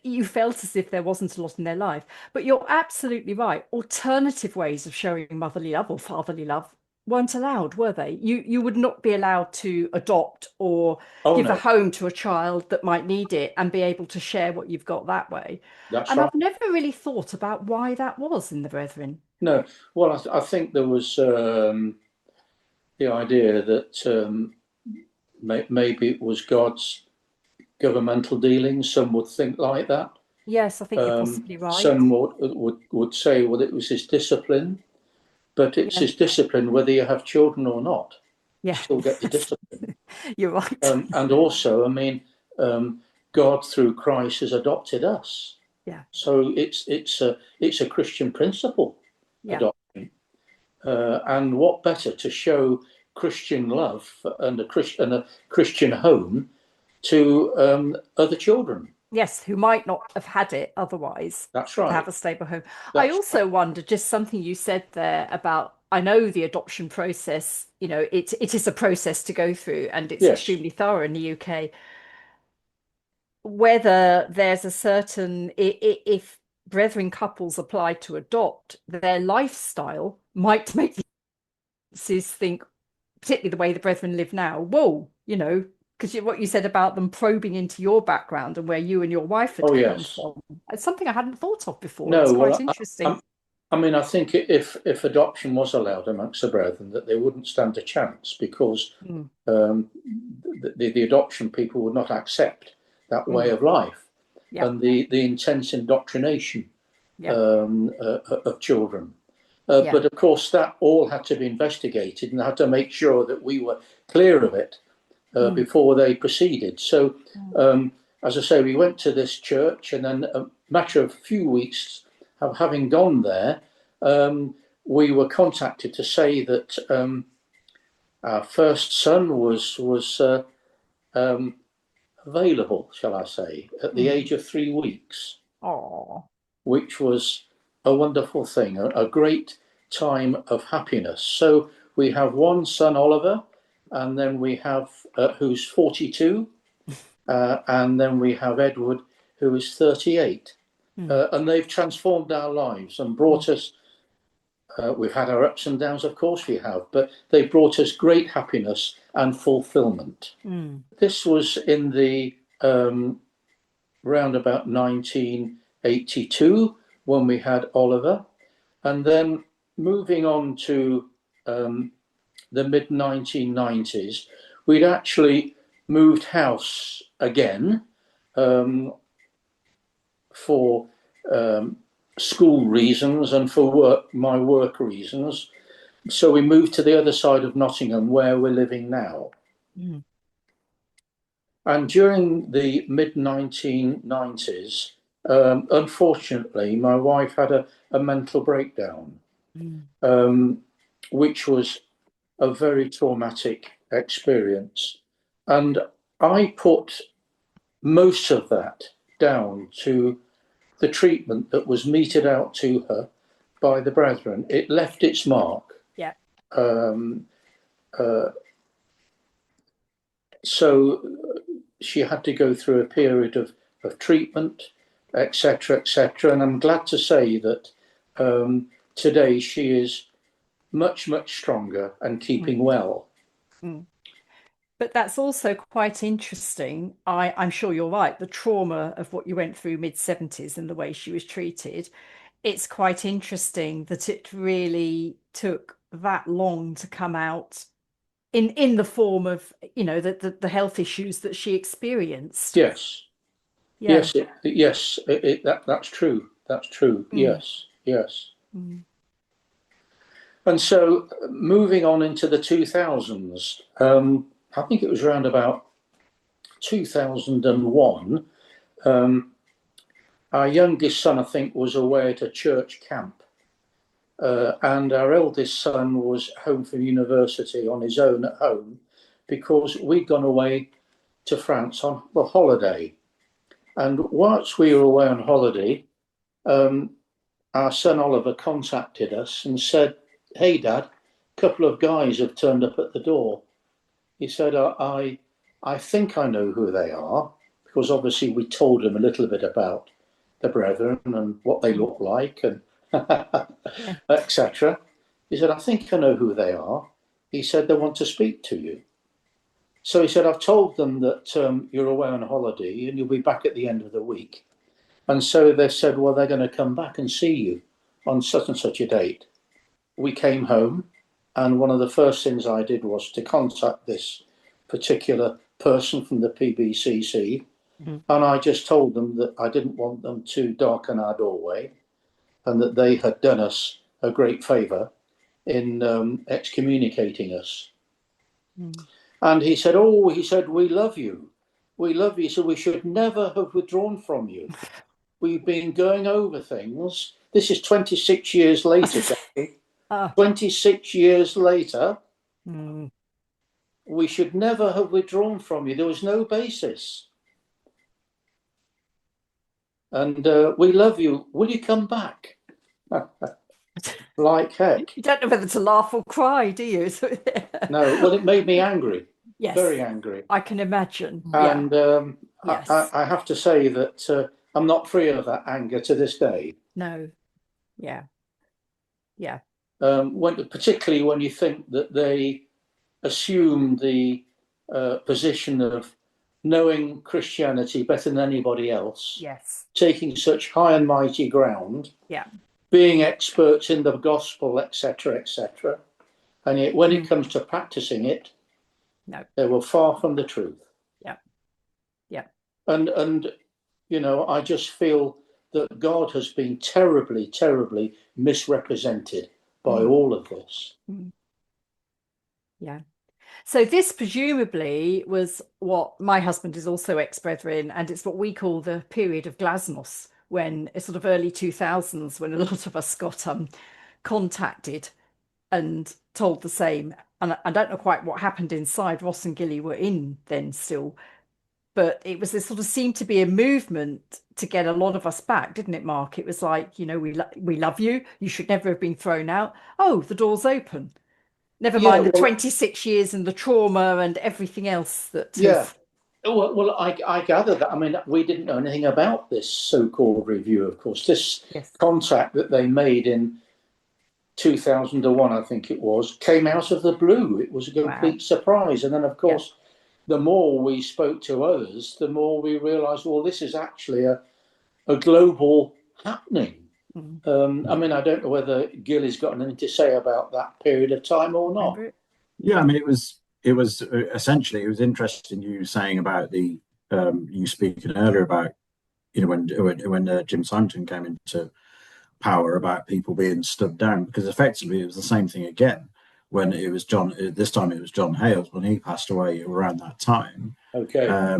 you felt as if there wasn't a lot in their life. But you're absolutely right. Alternative ways of showing motherly love or fatherly love weren't allowed, were they? You would not be allowed to adopt or give a home to a child that might need it and be able to share what you've got that way.
That's
And
right.
I've never really thought about why that was in the brethren.
No, well, I think there was the idea that maybe it was God's governmental dealings. Some would think like that.
Yes, I think you're possibly right.
Some would say, well, it was his discipline, but it's his discipline whether you have children or not.
Yeah.
You still get the discipline.
You're right.
And also, I mean, God through Christ has adopted us.
Yeah.
So it's a Christian principle, adoption. And what better to show Christian love and a Christian home to other children?
Yes, who might not have had it otherwise.
That's right.
To have a stable home. I also wonder, just something you said there about, I know the adoption process, it is a process to go through, and it's extremely thorough in the UK. Whether there's a certain, if brethren couples apply to adopt, their lifestyle might make the think, particularly the way the brethren live now, whoa, because what you said about them probing into your background and where you and your wife had come from. It's something I hadn't thought of before.
No,
it's quite interesting.
I mean, I think if adoption was allowed amongst the brethren, that they wouldn't stand a chance, because the adoption people would not accept that way of life and the intense indoctrination of children. But of course, that all had to be investigated, and had to make sure that we were clear of it, before they proceeded. So, as I say, we went to this church, and then a matter of a few weeks of having gone there, we were contacted to say that our first son was available, shall I say, at the age of 3 weeks.
Oh,
Which was a wonderful thing, a great time of happiness. So we have one son, Oliver, and then we have who's 42, and then we have Edward, who is 38. And they've transformed our lives and brought us, we've had our ups and downs, of course we have, but they brought us great happiness and fulfillment. This was in the round about 1982 when we had Oliver, and then moving on to the mid-1990s, we'd actually moved house again for school reasons and for my work reasons. So we moved to the other side of Nottingham, where we're living now. And during the mid-1990s, unfortunately, my wife had a mental breakdown, which was a very traumatic experience. And I put most of that down to the treatment that was meted out to her by the Brethren. It left its mark.
yeah.
So she had to go through a period of treatment, etc., etc. And I'm glad to say that today she is much, much stronger and keeping well.
But that's also quite interesting. I'm sure you're right. The trauma of what you went through mid-70s and the way she was treated, it's quite interesting that it really took that long to come out in the form of, you know, the health issues that she experienced.
Yes.
Yeah.
Yes, that's true. That's true. Yes. And so moving on into the 2000s, I think it was around about 2001, our youngest son, I think, was away at a church camp. And our eldest son was home from university on his own at home, because we'd gone away to France on a holiday. And whilst we were away on holiday, our son Oliver contacted us and said, "Hey, Dad, a couple of guys have turned up at the door." He said, I think I know who they are, because obviously we told him a little bit about the Brethren and what they look like and etc. He said, "I think I know who they are." He said, "They want to speak to you." So he said, "I've told them that you're away on holiday and you'll be back at the end of the week." And so they said, "Well, they're going to come back and see you on such and such a date." We came home, and one of the first things I did was to contact this particular person from the PBCC. And I just told them that I didn't want them to darken our doorway, and that they had done us a great favour in excommunicating us. And he said, "We love you. We love you. So we should never have withdrawn from you. We've been going over things." This is 26 years later, Jackie. 26 years later, we should never have withdrawn from you. There was no basis. And we love you. Will you come back? Like heck.
You don't know whether to laugh or cry, do you?
No, well, it made me angry.
Yes.
Very angry.
I can imagine.
And
yes.
I have to say that I'm not free of that anger to this day.
No. Yeah.
Particularly when you think that they assume the position of knowing Christianity better than anybody else.
Yes.
Taking such high and mighty ground.
Yeah.
Being experts in the gospel, etc., etc. And yet when it comes to practicing it,
no,
they were far from the truth.
Yeah.
And you know, I just feel that God has been terribly, terribly misrepresented by all of this.
Yeah. So this presumably was what my husband is also ex-Brethren, and it's what we call the period of glasnost, when it's sort of early 2000s, when a lot of us got contacted and told the same. And I don't know quite what happened inside. Ross and Gilly were in then still, but it was this sort of seemed to be a movement to get a lot of us back, didn't it, Mark? It was like, we love you. You should never have been thrown out. Oh, the door's open. Never
Yeah,
mind the
well,
26 years and the trauma and everything else that
yeah.
has.
Well, I gather that. I mean, we didn't know anything about this so-called review, of course. This
Yes.
contract that they made in 2001, I think it was, came out of the blue. It was a complete surprise. And then, of course, the more we spoke to others, the more we realised, well, this is actually a global happening. I mean, I don't know whether Gilly's got anything to say about that period of time or not.
Yeah, I mean, it was essentially, it was interesting you saying about the you speaking earlier about when Jim Simington came into power, about people being stood down, because effectively it was the same thing again when it was John. This time it was John Hales when he passed away around that time.
Okay.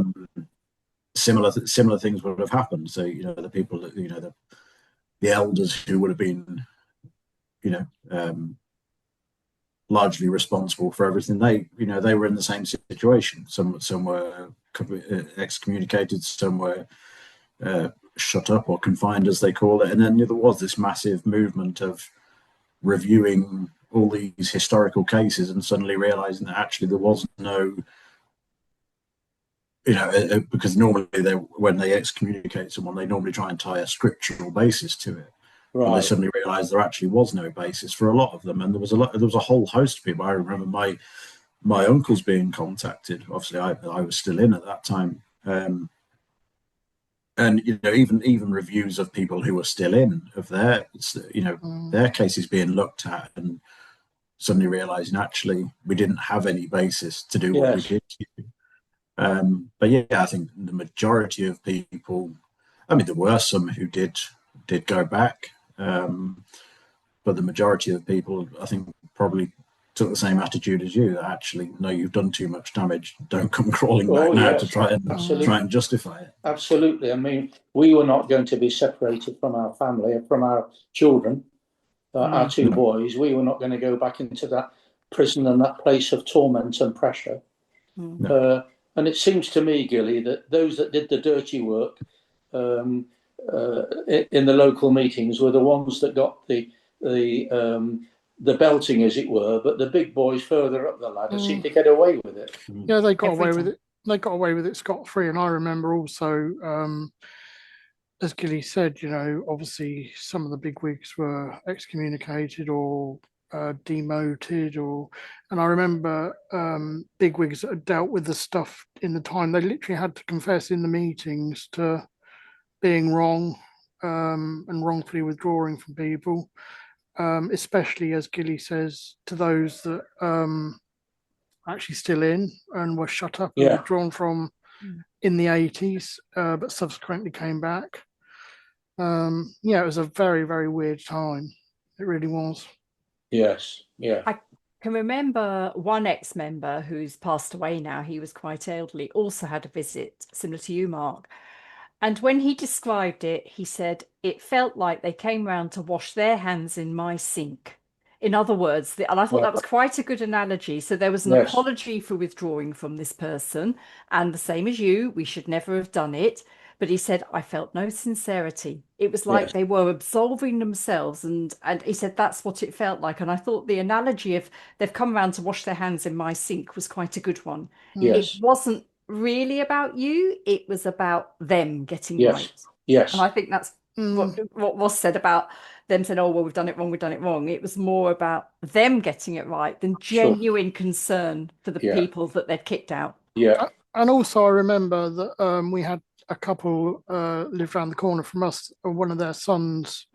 Similar things would have happened. So the people that the elders who would have been largely responsible for everything, they were in the same situation. Some were excommunicated, some were shut up or confined, as they call it, and then there was this massive movement of reviewing all these historical cases and suddenly realizing that actually there was no, because normally when they excommunicate someone, they normally try and tie a scriptural basis to it.
Right.
And they suddenly realised there actually was no basis for a lot of them, and there was a whole host of people. I remember my uncles being contacted. Obviously, I was still in at that time, and even reviews of people who were still in of their their cases being looked at, and suddenly realising actually we didn't have any basis to do what we did. But yeah, I think the majority of people. I mean, there were some who did go back. But the majority of people, I think, probably took the same attitude as you. That actually, no, you've done too much damage. Don't come crawling back now to try and justify it.
Absolutely. I mean, we were not going to be separated from our family, from our children, our two boys. We were not going to go back into that prison and that place of torment and pressure. And it seems to me, Gilly, that those that did the dirty work in the local meetings were the ones that got the belting, as it were, but the big boys further up the ladder seemed to get away with it.
Yeah, they got away with it. They got away with it scot-free. And I remember also, as Gilly said, obviously some of the bigwigs were excommunicated or demoted, and I remember bigwigs that had dealt with the stuff in the time. They literally had to confess in the meetings to being wrong and wrongfully withdrawing from people, especially, as Gilly says, to those that actually still in and were shut up and withdrawn from in the 80s, but subsequently came back. It was a very, very weird time. It really was.
Yes, yeah.
I can remember one ex-member who's passed away now. He was quite elderly, also had a visit similar to you, Mark. And when he described it, he said, it felt like they came round to wash their hands in my sink. In other words, and I thought that was quite a good analogy. So there was an apology for withdrawing from this person. And the same as you, we should never have done it. But he said, I felt no sincerity. It was like they were absolving themselves. And he said, that's what it felt like. And I thought the analogy of they've come around to wash their hands in my sink was quite a good one.
Yes.
It wasn't really about you. It was about them getting right.
Yes.
And I think that's what was said about them saying, oh, well, we've done it wrong. It was more about them getting it right than genuine concern for the people that they'd kicked out.
Yeah.
And also I remember that we had a couple lived around the corner from us. One of their sons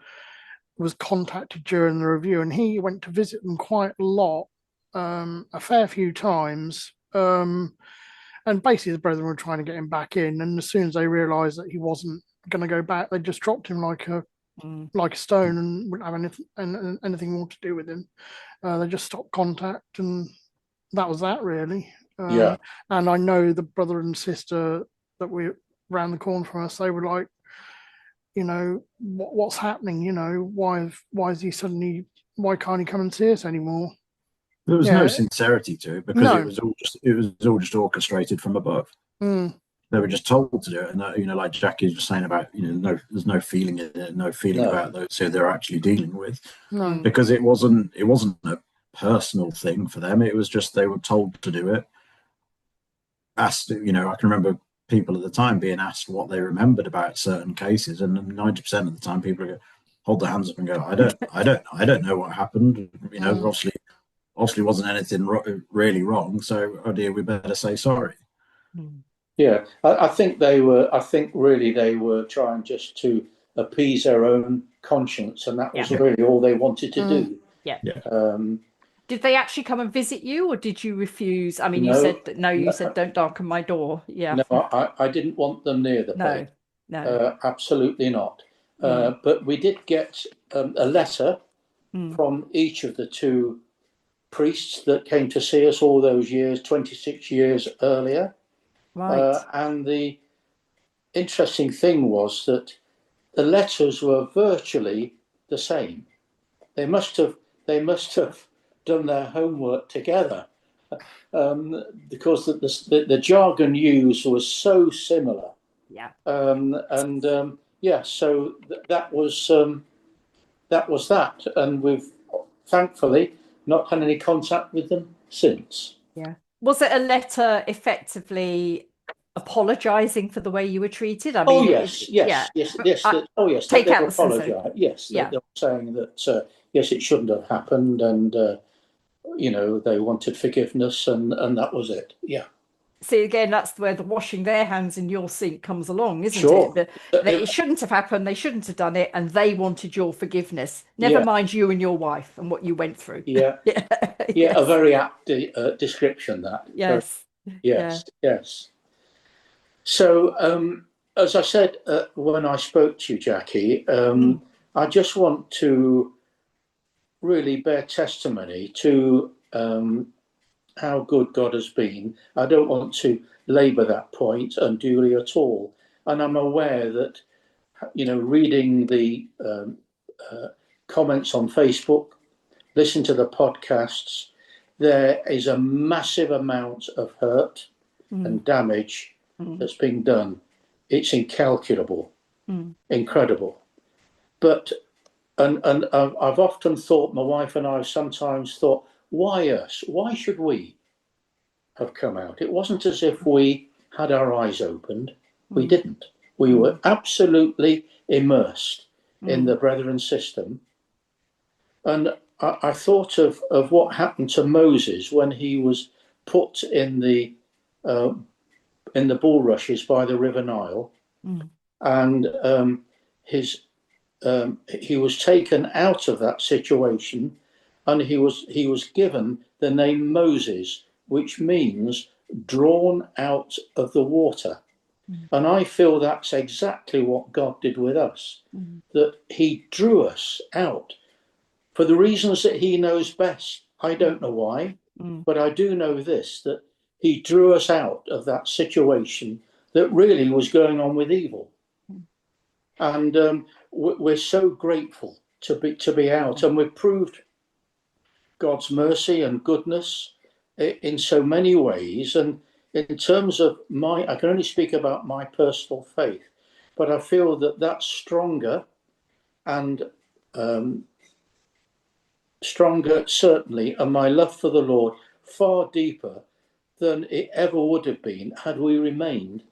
was contacted during the review, and he went to visit them quite a lot, a fair few times. And basically the brethren were trying to get him back in. And as soon as they realised that he wasn't going to go back, they just dropped him like a stone and wouldn't have anything more to do with him. They just stopped contact and that was that really.
Yeah.
And I know the brother and sister that were round the corner from us, they were like, you know, what's happening? You know, why is he suddenly? Why can't he come and see us anymore?
There was no sincerity to it, because
No.
it was all just orchestrated from above. They were just told to do it, and you know, like Jackie was saying about, you know, there's no feeling in it, no feeling about those who they're actually dealing with, because it wasn't a personal thing for them. It was just they were told to do it. Asked, you know, I can remember people at the time being asked what they remembered about certain cases, and 90% of the time people go, hold their hands up and go, I don't know what happened. You know, obviously wasn't anything really wrong, so oh dear, we better say sorry.
Yeah, I think they were. I think really they were trying just to appease their own conscience, and that was really all they wanted to do.
Yeah.
Did
they actually come and visit you, or did you refuse? I mean,
no,
you said that, no. You said don't darken my door. Yeah.
No, I didn't want them near the place.
No,
absolutely not. But we did get a letter from each of the two priests that came to see us all those years, 26 years earlier.
Right.
And the interesting thing was that the letters were virtually the same. They must have done their homework together, because the jargon used was so similar.
Yeah.
So that was that, and we've thankfully not had any contact with them since.
Yeah. Was it a letter effectively apologising for the way you were treated? I mean,
yes.
Take
they
out the
apologise. Yes, they were saying that yes, it shouldn't have happened, and you know, they wanted forgiveness, and that was it. Yeah.
See, again, that's where the washing their hands in your sink comes along, isn't it? It shouldn't have happened. They shouldn't have done it, and they wanted your forgiveness. Never mind you and your wife and what you went through.
Yeah.
Yes.
A very apt description, that.
Yes.
Yes. So, as I said when I spoke to you, Jackie, I just want to really bear testimony to how good God has been. I don't want to labour that point unduly at all. And I'm aware that, you know, reading the comments on Facebook, listen to the podcasts, there is a massive amount of hurt and damage that's being done. It's incalculable, incredible. But and I've often thought, my wife and I have sometimes thought, why us? Why should we have come out? It wasn't as if we had our eyes opened. We didn't. We were absolutely immersed in the Brethren system. And I thought of what happened to Moses when he was put in the bulrushes by the River Nile, and he was taken out of that situation, and he was given the name Moses, which means drawn out of the water. And I feel that's exactly what God did with us, that he drew us out for the reasons that he knows best. I don't know why, but I do know this, that he drew us out of that situation that really was going on with evil. And we're so grateful to be out, and we've proved God's mercy and goodness in so many ways. And in terms of I can only speak about my personal faith, but I feel that that's stronger, and stronger certainly, and my love for the Lord far deeper than it ever would have been had we remained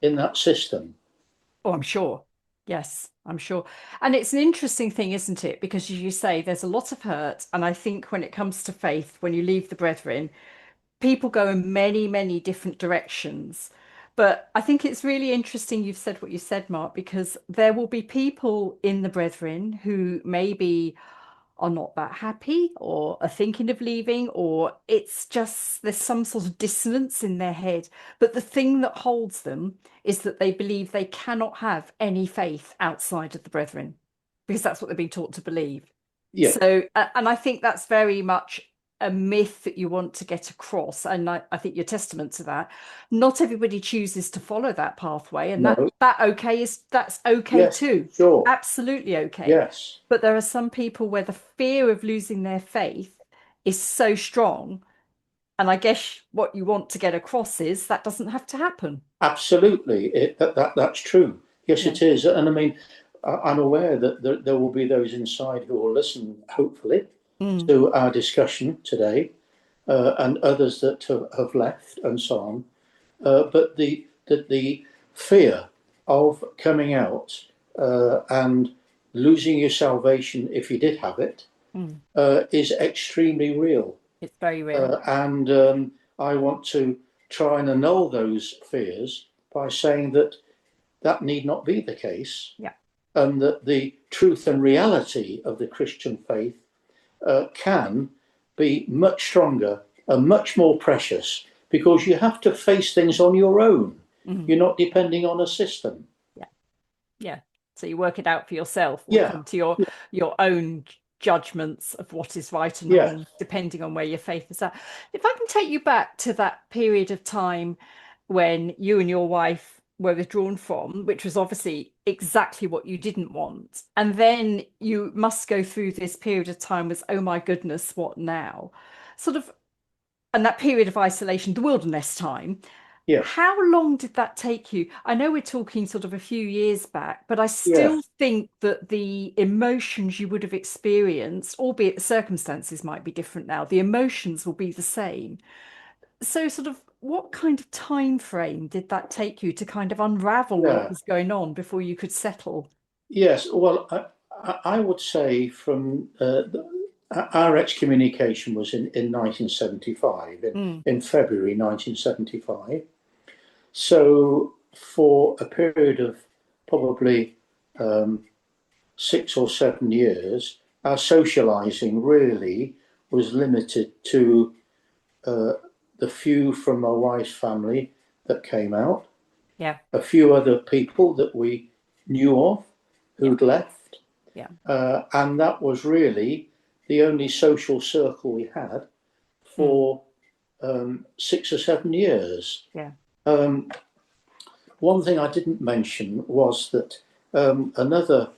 in that system.
Oh, I'm sure. Yes, I'm sure. And it's an interesting thing, isn't it? Because as you say, there's a lot of hurt. And I think when it comes to faith, when you leave the Brethren, people go in many, many different directions. But I think it's really interesting you've said what you said, Mark, because there will be people in the Brethren who maybe are not that happy or are thinking of leaving, or it's just there's some sort of dissonance in their head. But the thing that holds them is that they believe they cannot have any faith outside of the Brethren, because that's what they've been taught to believe.
Yeah.
So, and I think that's very much a myth that you want to get across, and I think you're testament to that. Not everybody chooses to follow that pathway, and
No.
that's okay
Yes,
too.
sure.
Absolutely okay.
Yes.
But there are some people where the fear of losing their faith is so strong, and I guess what you want to get across is that doesn't have to happen.
Absolutely, that's true. Yes,
Yeah.
it is. And I mean, I'm aware that there will be those inside who will listen, hopefully, to our discussion today, and others that have left and so on. But the fear of coming out and losing your salvation, if you did have it, is extremely real.
It's very real.
And I want to try and annul those fears by saying that need not be the case.
Yeah.
And that the truth and reality of the Christian faith can be much stronger and much more precious, because you have to face things on your own. You're not depending on a system.
Yeah. So you work it out for yourself, or
Yeah.
come to your own judgments of what is right and wrong, depending on where your faith is at. If I can take you back to that period of time when you and your wife were withdrawn from, which was obviously exactly what you didn't want, and then you must go through this period of time was, oh my goodness, what now? Sort of, and that period of isolation, the wilderness time.
Yeah.
How long did that take you? I know we're talking sort of a few years back, but I still think that the emotions you would have experienced, albeit the circumstances might be different now, the emotions will be the same. So sort of what kind of time frame did that take you to kind of unravel what was going on before you could settle?
Yes, well, I would say from our excommunication was in 1975, in February 1975. So for a period of probably 6 or 7 years, our socialising really was limited to the few from my wife's family that came out, a few other people that we knew of who'd left, and that was really the only social circle we had for 6 or 7 years. One thing I didn't mention was that another,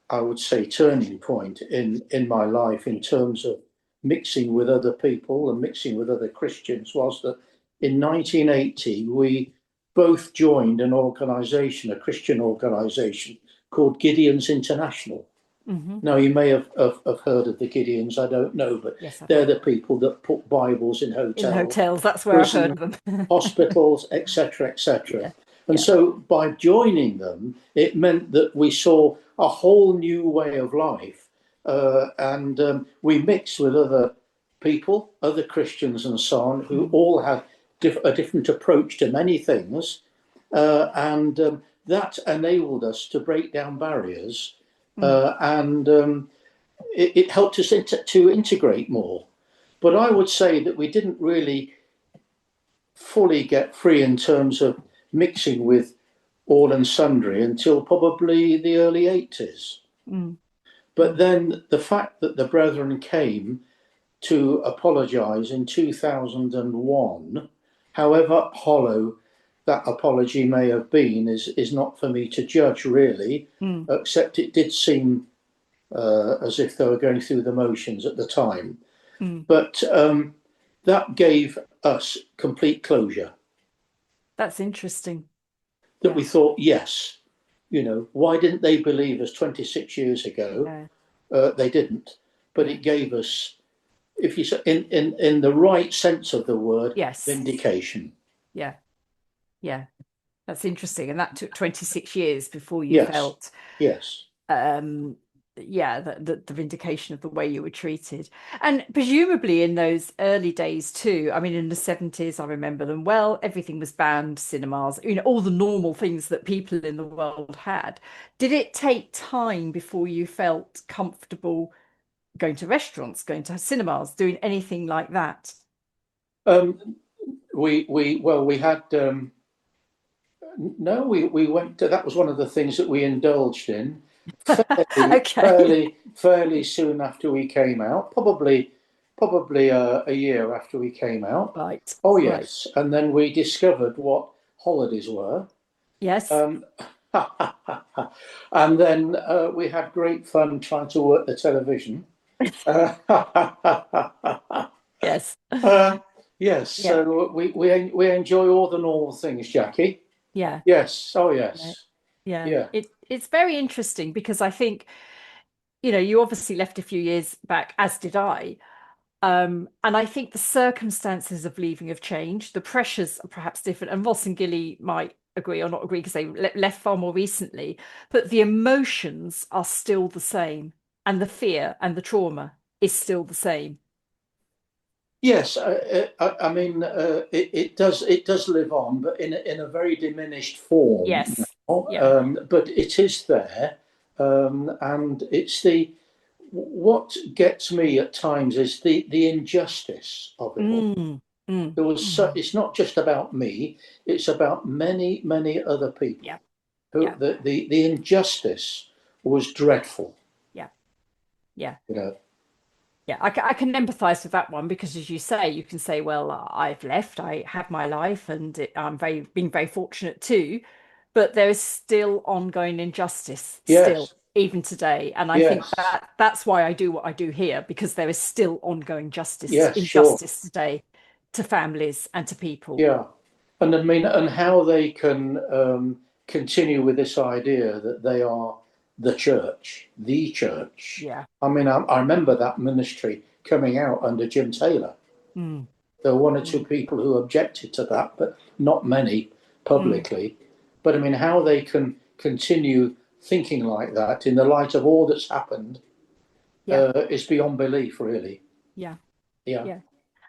I would say, turning point in my life in terms of mixing with other people and mixing with other Christians was that in 1980 we both joined an organisation, a Christian organisation called Gideon's International. Now, you may have heard of the Gideons, I don't know, but they're the people that put Bibles in hotels.
In hotels, that's where I've heard of them.
Hospitals, etc., etc. And so by joining them, it meant that we saw a whole new way of life. And we mixed with other people, other Christians and so on, who all had a different approach to many things. And that enabled us to break down barriers. And it helped us to integrate more. But I would say that we didn't really fully get free in terms of mixing with all and sundry until probably the early 80s. But then the fact that the Brethren came to apologise in 2001, however hollow that apology may have been, is not for me to judge really, except it did seem as if they were going through the motions at the time. But that gave us complete closure.
That's interesting.
That we thought, yes, why didn't they believe us 26 years ago? They didn't, but it gave us, if you say in the right sense of the word, vindication.
Yeah, that's interesting. And that took 26 years before you felt the vindication of the way you were treated. And presumably in those early days too, I mean, in the 70s, I remember them well, everything was banned, cinemas, all the normal things that people in the world had. Did it take time before you felt comfortable going to restaurants, going to cinemas, doing anything like that?
We had we went to, that was one of the things that we indulged in fairly soon after we came out, probably probably a year after we came out.
Right.
Oh
Right.
yes, and then we discovered what holidays were.
Yes.
And then we had great fun trying to work the television.
Yes.
Yes,
Yeah.
so we enjoy all the normal things, Jackie.
Yeah.
Yes, oh yes,
Yeah.
yeah,
It's very interesting because I think, you obviously left a few years back, as did I. And I think the circumstances of leaving have changed. The pressures are perhaps different. And Ross and Gilly might agree or not agree because they left far more recently. But the emotions are still the same. And the fear and the trauma is still the same.
yes. I mean, it does live on, but in a very diminished form
Yes.
now.
Yeah.
But it is there, and it's what gets me at times is the injustice of it all. There was it's not just about me; it's about many other people.
Yeah.
Who
Yeah.
the injustice was dreadful.
Yeah. Yeah.
Yeah,
I can empathize with that one because, as you say, you can say, well, I've left, I have my life, and I'm being very fortunate too. But there is still ongoing injustice, still,
yes,
even today. And I think
yes,
that's why I do what I do here, because there is still ongoing
yes, sure.
injustice today to families and to people.
Yeah, and I mean, and how they can continue with this idea that they are the church, the church.
Yeah.
I mean, I remember that ministry coming out under Jim Taylor.
Mm.
There were one or two people who objected to that, but not many publicly. But I mean, how they can continue thinking like that in the light of all that's happened is beyond belief, really.
Yeah.
Yeah.
Yeah.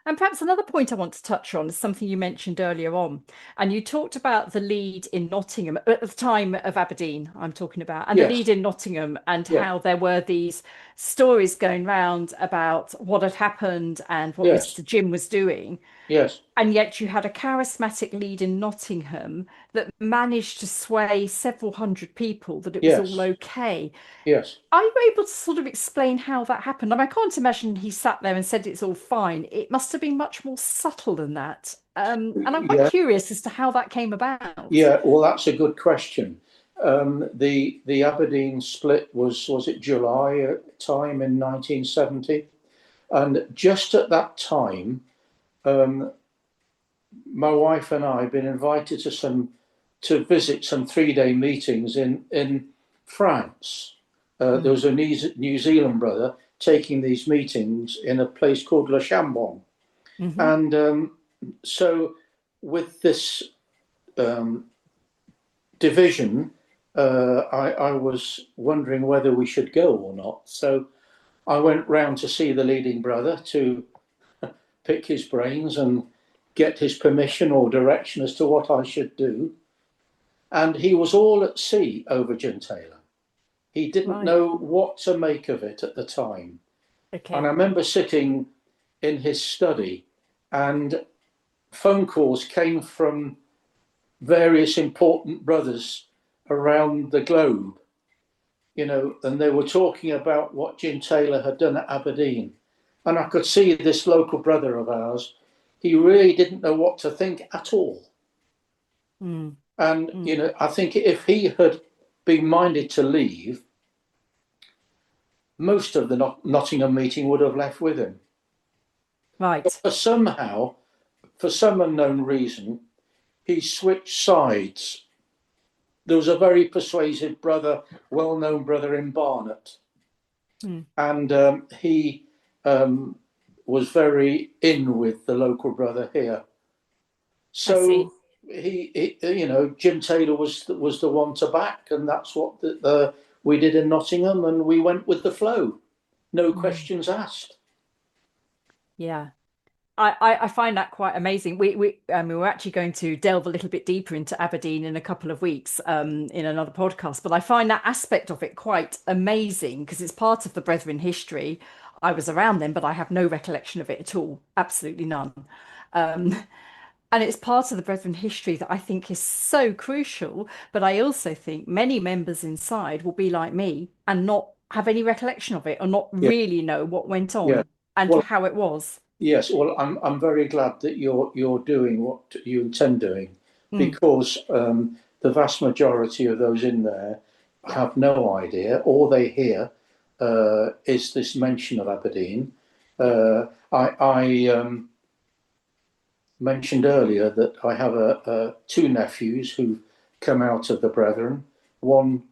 And perhaps another point I want to touch on is something you mentioned earlier on. And you talked about the lead in Nottingham at the time of Aberdeen, I'm talking about, and the
Yes.
lead in Nottingham, and
Yeah.
how there were these stories going round about what had happened and what
Yes.
Mr. Jim was doing.
Yes.
And yet you had a charismatic lead in Nottingham that managed to sway several hundred people that it was all
Yes.
okay.
Yes.
Are you able to sort of explain how that happened? I mean, I can't imagine he sat there and said it's all fine. It must have been much more subtle than that. And I'm quite
Yeah.
curious as to how that came about.
Yeah. Well, that's a good question. The Aberdeen split was it July time in 1970, and just at that time, my wife and I had been invited to visit some 3-day meetings in France. There was a New Zealand brother taking these meetings in a place called Le Chambon. And so with this division, I was wondering whether we should go or not. So I went round to see the leading brother to pick his brains and get his permission or direction as to what I should do. And he was all at sea over Jim Taylor. He didn't know what to make of it at the time.
Okay.
And I remember sitting in his study, and phone calls came from various important brothers around the globe, and they were talking about what Jim Taylor had done at Aberdeen. And I could see this local brother of ours, he really didn't know what to think at all. And, I think if he had been minded to leave, most of the Nottingham meeting would have left with him.
Right.
But somehow, for some unknown reason, he switched sides. There was a very persuasive brother, well-known brother in Barnet. And he was very in with the local brother here. So he Jim Taylor was the one to back, and that's what we did in Nottingham, and we went with the flow, no questions asked.
Yeah. I find that quite amazing. We're actually going to delve a little bit deeper into Aberdeen in a couple of weeks in another podcast, but I find that aspect of it quite amazing because it's part of the Brethren history. I was around then, but I have no recollection of it at all, absolutely none. And it's part of the Brethren history that I think is so crucial, but I also think many members inside will be like me and not have any recollection of it or not really know what went on. and
Well,
how it was.
yes, well, I'm very glad that you're doing what you intend doing, because the vast majority of those in there have no idea. All they hear is this mention of Aberdeen. I mentioned earlier that I have two nephews who've come out of the Brethren. One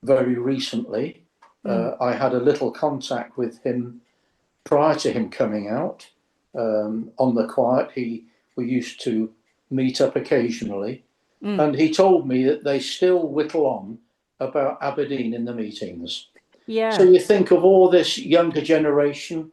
very recently. I had a little contact with him prior to him coming out. On the quiet, we used to meet up occasionally, and he told me that they still whittle on about Aberdeen in the meetings.
Yeah.
So you think of all this younger generation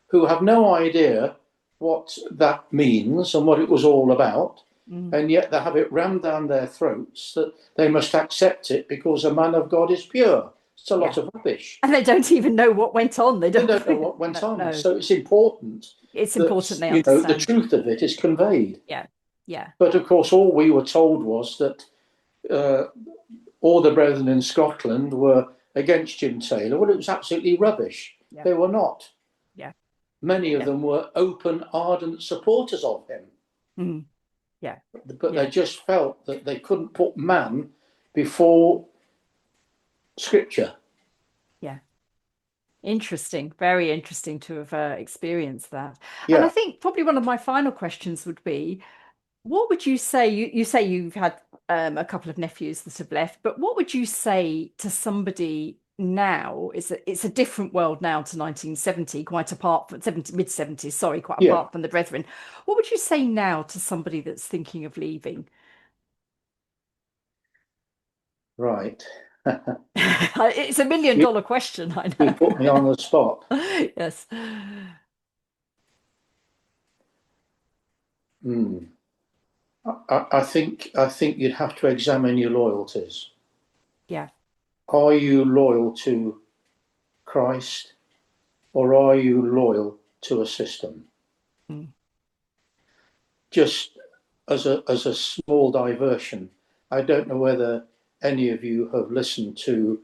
who have no idea what that means and what it was all about, and yet they have it rammed down their throats that they must accept it because a man of God is pure. It's a lot of rubbish.
And they don't even know what went on. They don't
know what went on.
No.
So it's important.
It's
that,
important they understand.
The truth of it is conveyed.
Yeah, yeah.
But of course, all we were told was that all the brethren in Scotland were against Jim Taylor. Well, it was absolutely rubbish.
Yeah.
They were not.
Yeah.
Many of them were open, ardent supporters of him.
Yeah.
But they just felt that they couldn't put man before scripture.
Yeah. Interesting. Very interesting to have experienced that.
Yeah.
And I think probably one of my final questions would be, what would you say, you say you've had a couple of nephews that have left, but what would you say to somebody now? It's a different world now to 1970, quite apart from mid-70s, sorry, quite apart from the Brethren. What would you say now to somebody that's thinking of leaving?
Right.
It's $1 million question, I know.
You put me on the spot.
Yes.
I think you'd have to examine your loyalties.
Yeah.
Are you loyal to Christ, or are you loyal to a system? Just as a small diversion, I don't know whether any of you have listened to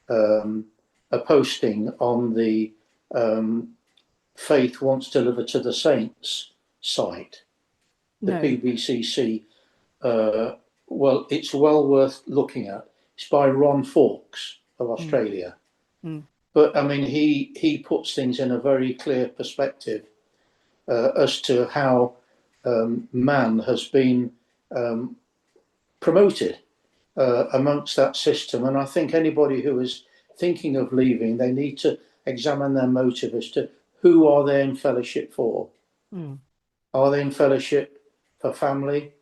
a posting on the Faith Once Delivered to the Saints site, the PBCC. Well, it's well worth looking at. It's by Ron Fawkes of Australia. But I mean, he puts things in a very clear perspective as to how man has been promoted amongst that system. And I think anybody who is thinking of leaving, they need to examine their motive as to who are they in fellowship for. Are they in fellowship for family,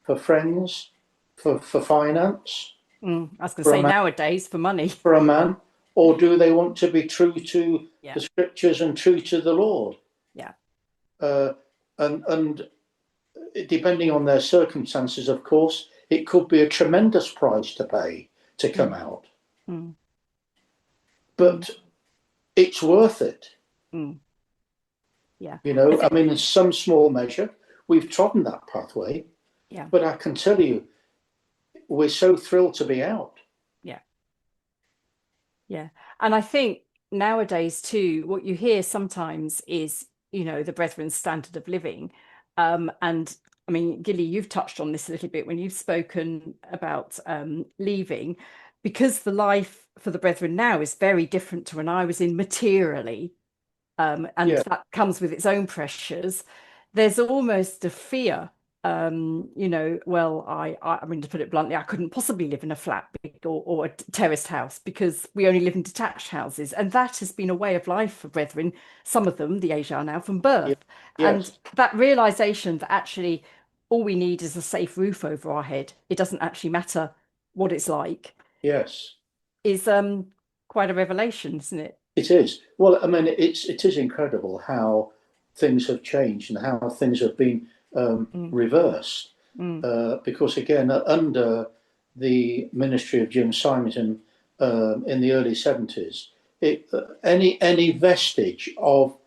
for friends, for finance?
I was going to say nowadays for money.
For a man, or do they want to be true to the scriptures and true to the Lord?
Yeah.
And depending on their circumstances, of course, it could be a tremendous price to pay to come out. But it's worth it.
Yeah.
You know, I mean, in some small measure, we've trodden that pathway.
Yeah.
But I can tell you, we're so thrilled to be out.
Yeah. Yeah. And I think nowadays too, what you hear sometimes is, you know, the Brethren's standard of living. And I mean, Gilly, you've touched on this a little bit when you've spoken about leaving, because the life for the Brethren now is very different to when I was in materially. And that comes with its own pressures. There's almost a fear, you know, well, I mean, to put it bluntly, I couldn't possibly live in a flat or a terraced house because we only live in detached houses. And that has been a way of life for Brethren, some of them, the age are now, from birth. And that realization that actually all we need is a safe roof over our head. It doesn't actually matter what it's like.
Yes.
Is quite a revelation, isn't it?
It is. Well, I mean, it is incredible how things have changed and how things have been reversed. Because again, under the ministry of Jim Simington in the early 70s, any vestige of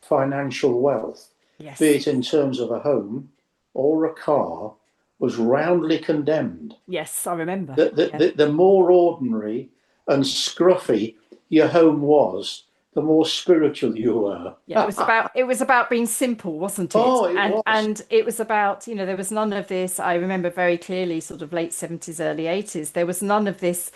financial wealth, be it in terms of a home or a car, was roundly condemned.
Yes, I remember.
The more ordinary and scruffy your home was, the more spiritual you were.
Yeah, it was about being simple, wasn't it?
Oh, it was.
And it was about, there was none of this. I remember very clearly, sort of late 70s, early 80s. There was none of this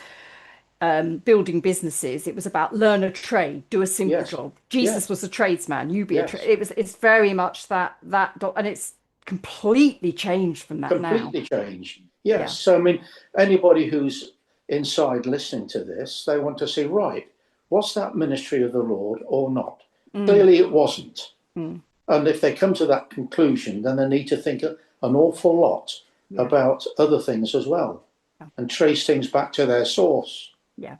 building businesses. It was about learn a trade, do a simple job. Jesus was a tradesman. You be a trade. It's very much that, and it's completely changed from that now.
Completely changed. Yes. So, I mean, anybody who's inside listening to this, they want to see, right, was that ministry of the Lord or not? Clearly it wasn't. And if they come to that conclusion, then they need to think an awful lot about other things as well and trace things back to their source.
Yeah.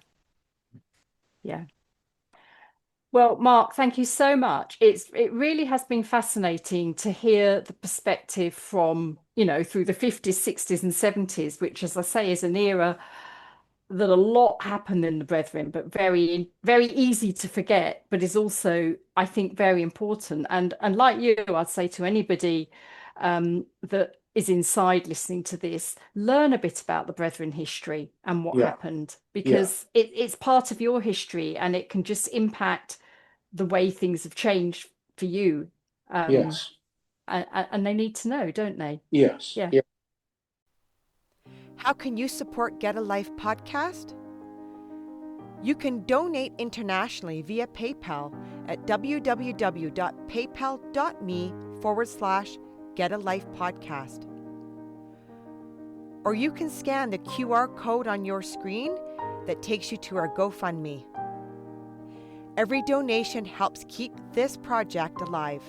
Well, Mark, thank you so much. It really has been fascinating to hear the perspective from, through the 50s, 60s and 70s, which, as I say, is an era that a lot happened in the Brethren, but very, very easy to forget, but is also, I think, very important. And like you, I'd say to anybody that is inside listening to this, learn a bit about the Brethren history and what happened, because it's part of your history and it can just impact the way things have changed for you.
Yes.
And they need to know, don't they?
Yes.
Yeah.
How can you support Get a Life podcast? You can donate internationally via PayPal at www.paypal.me/Get a Life podcast. Or you can scan the QR code on your screen that takes you to our GoFundMe. Every donation helps keep this project alive.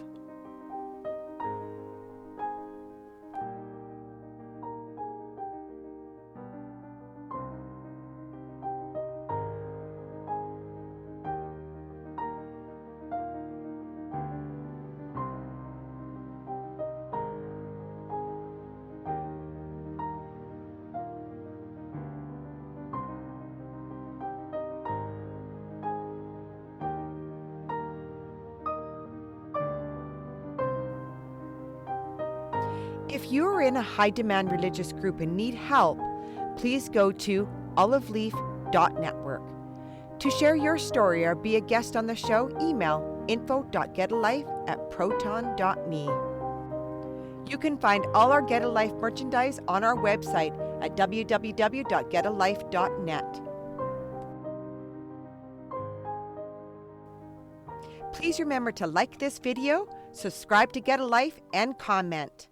If you are in a high-demand religious group and need help, please go to oliveleaf.network. To share your story or be a guest on the show, email info.getalife@proton.me. You can find all our Get a Life merchandise on our website at www.getalife.net. Please remember to like this video, subscribe to Get a Life, and comment.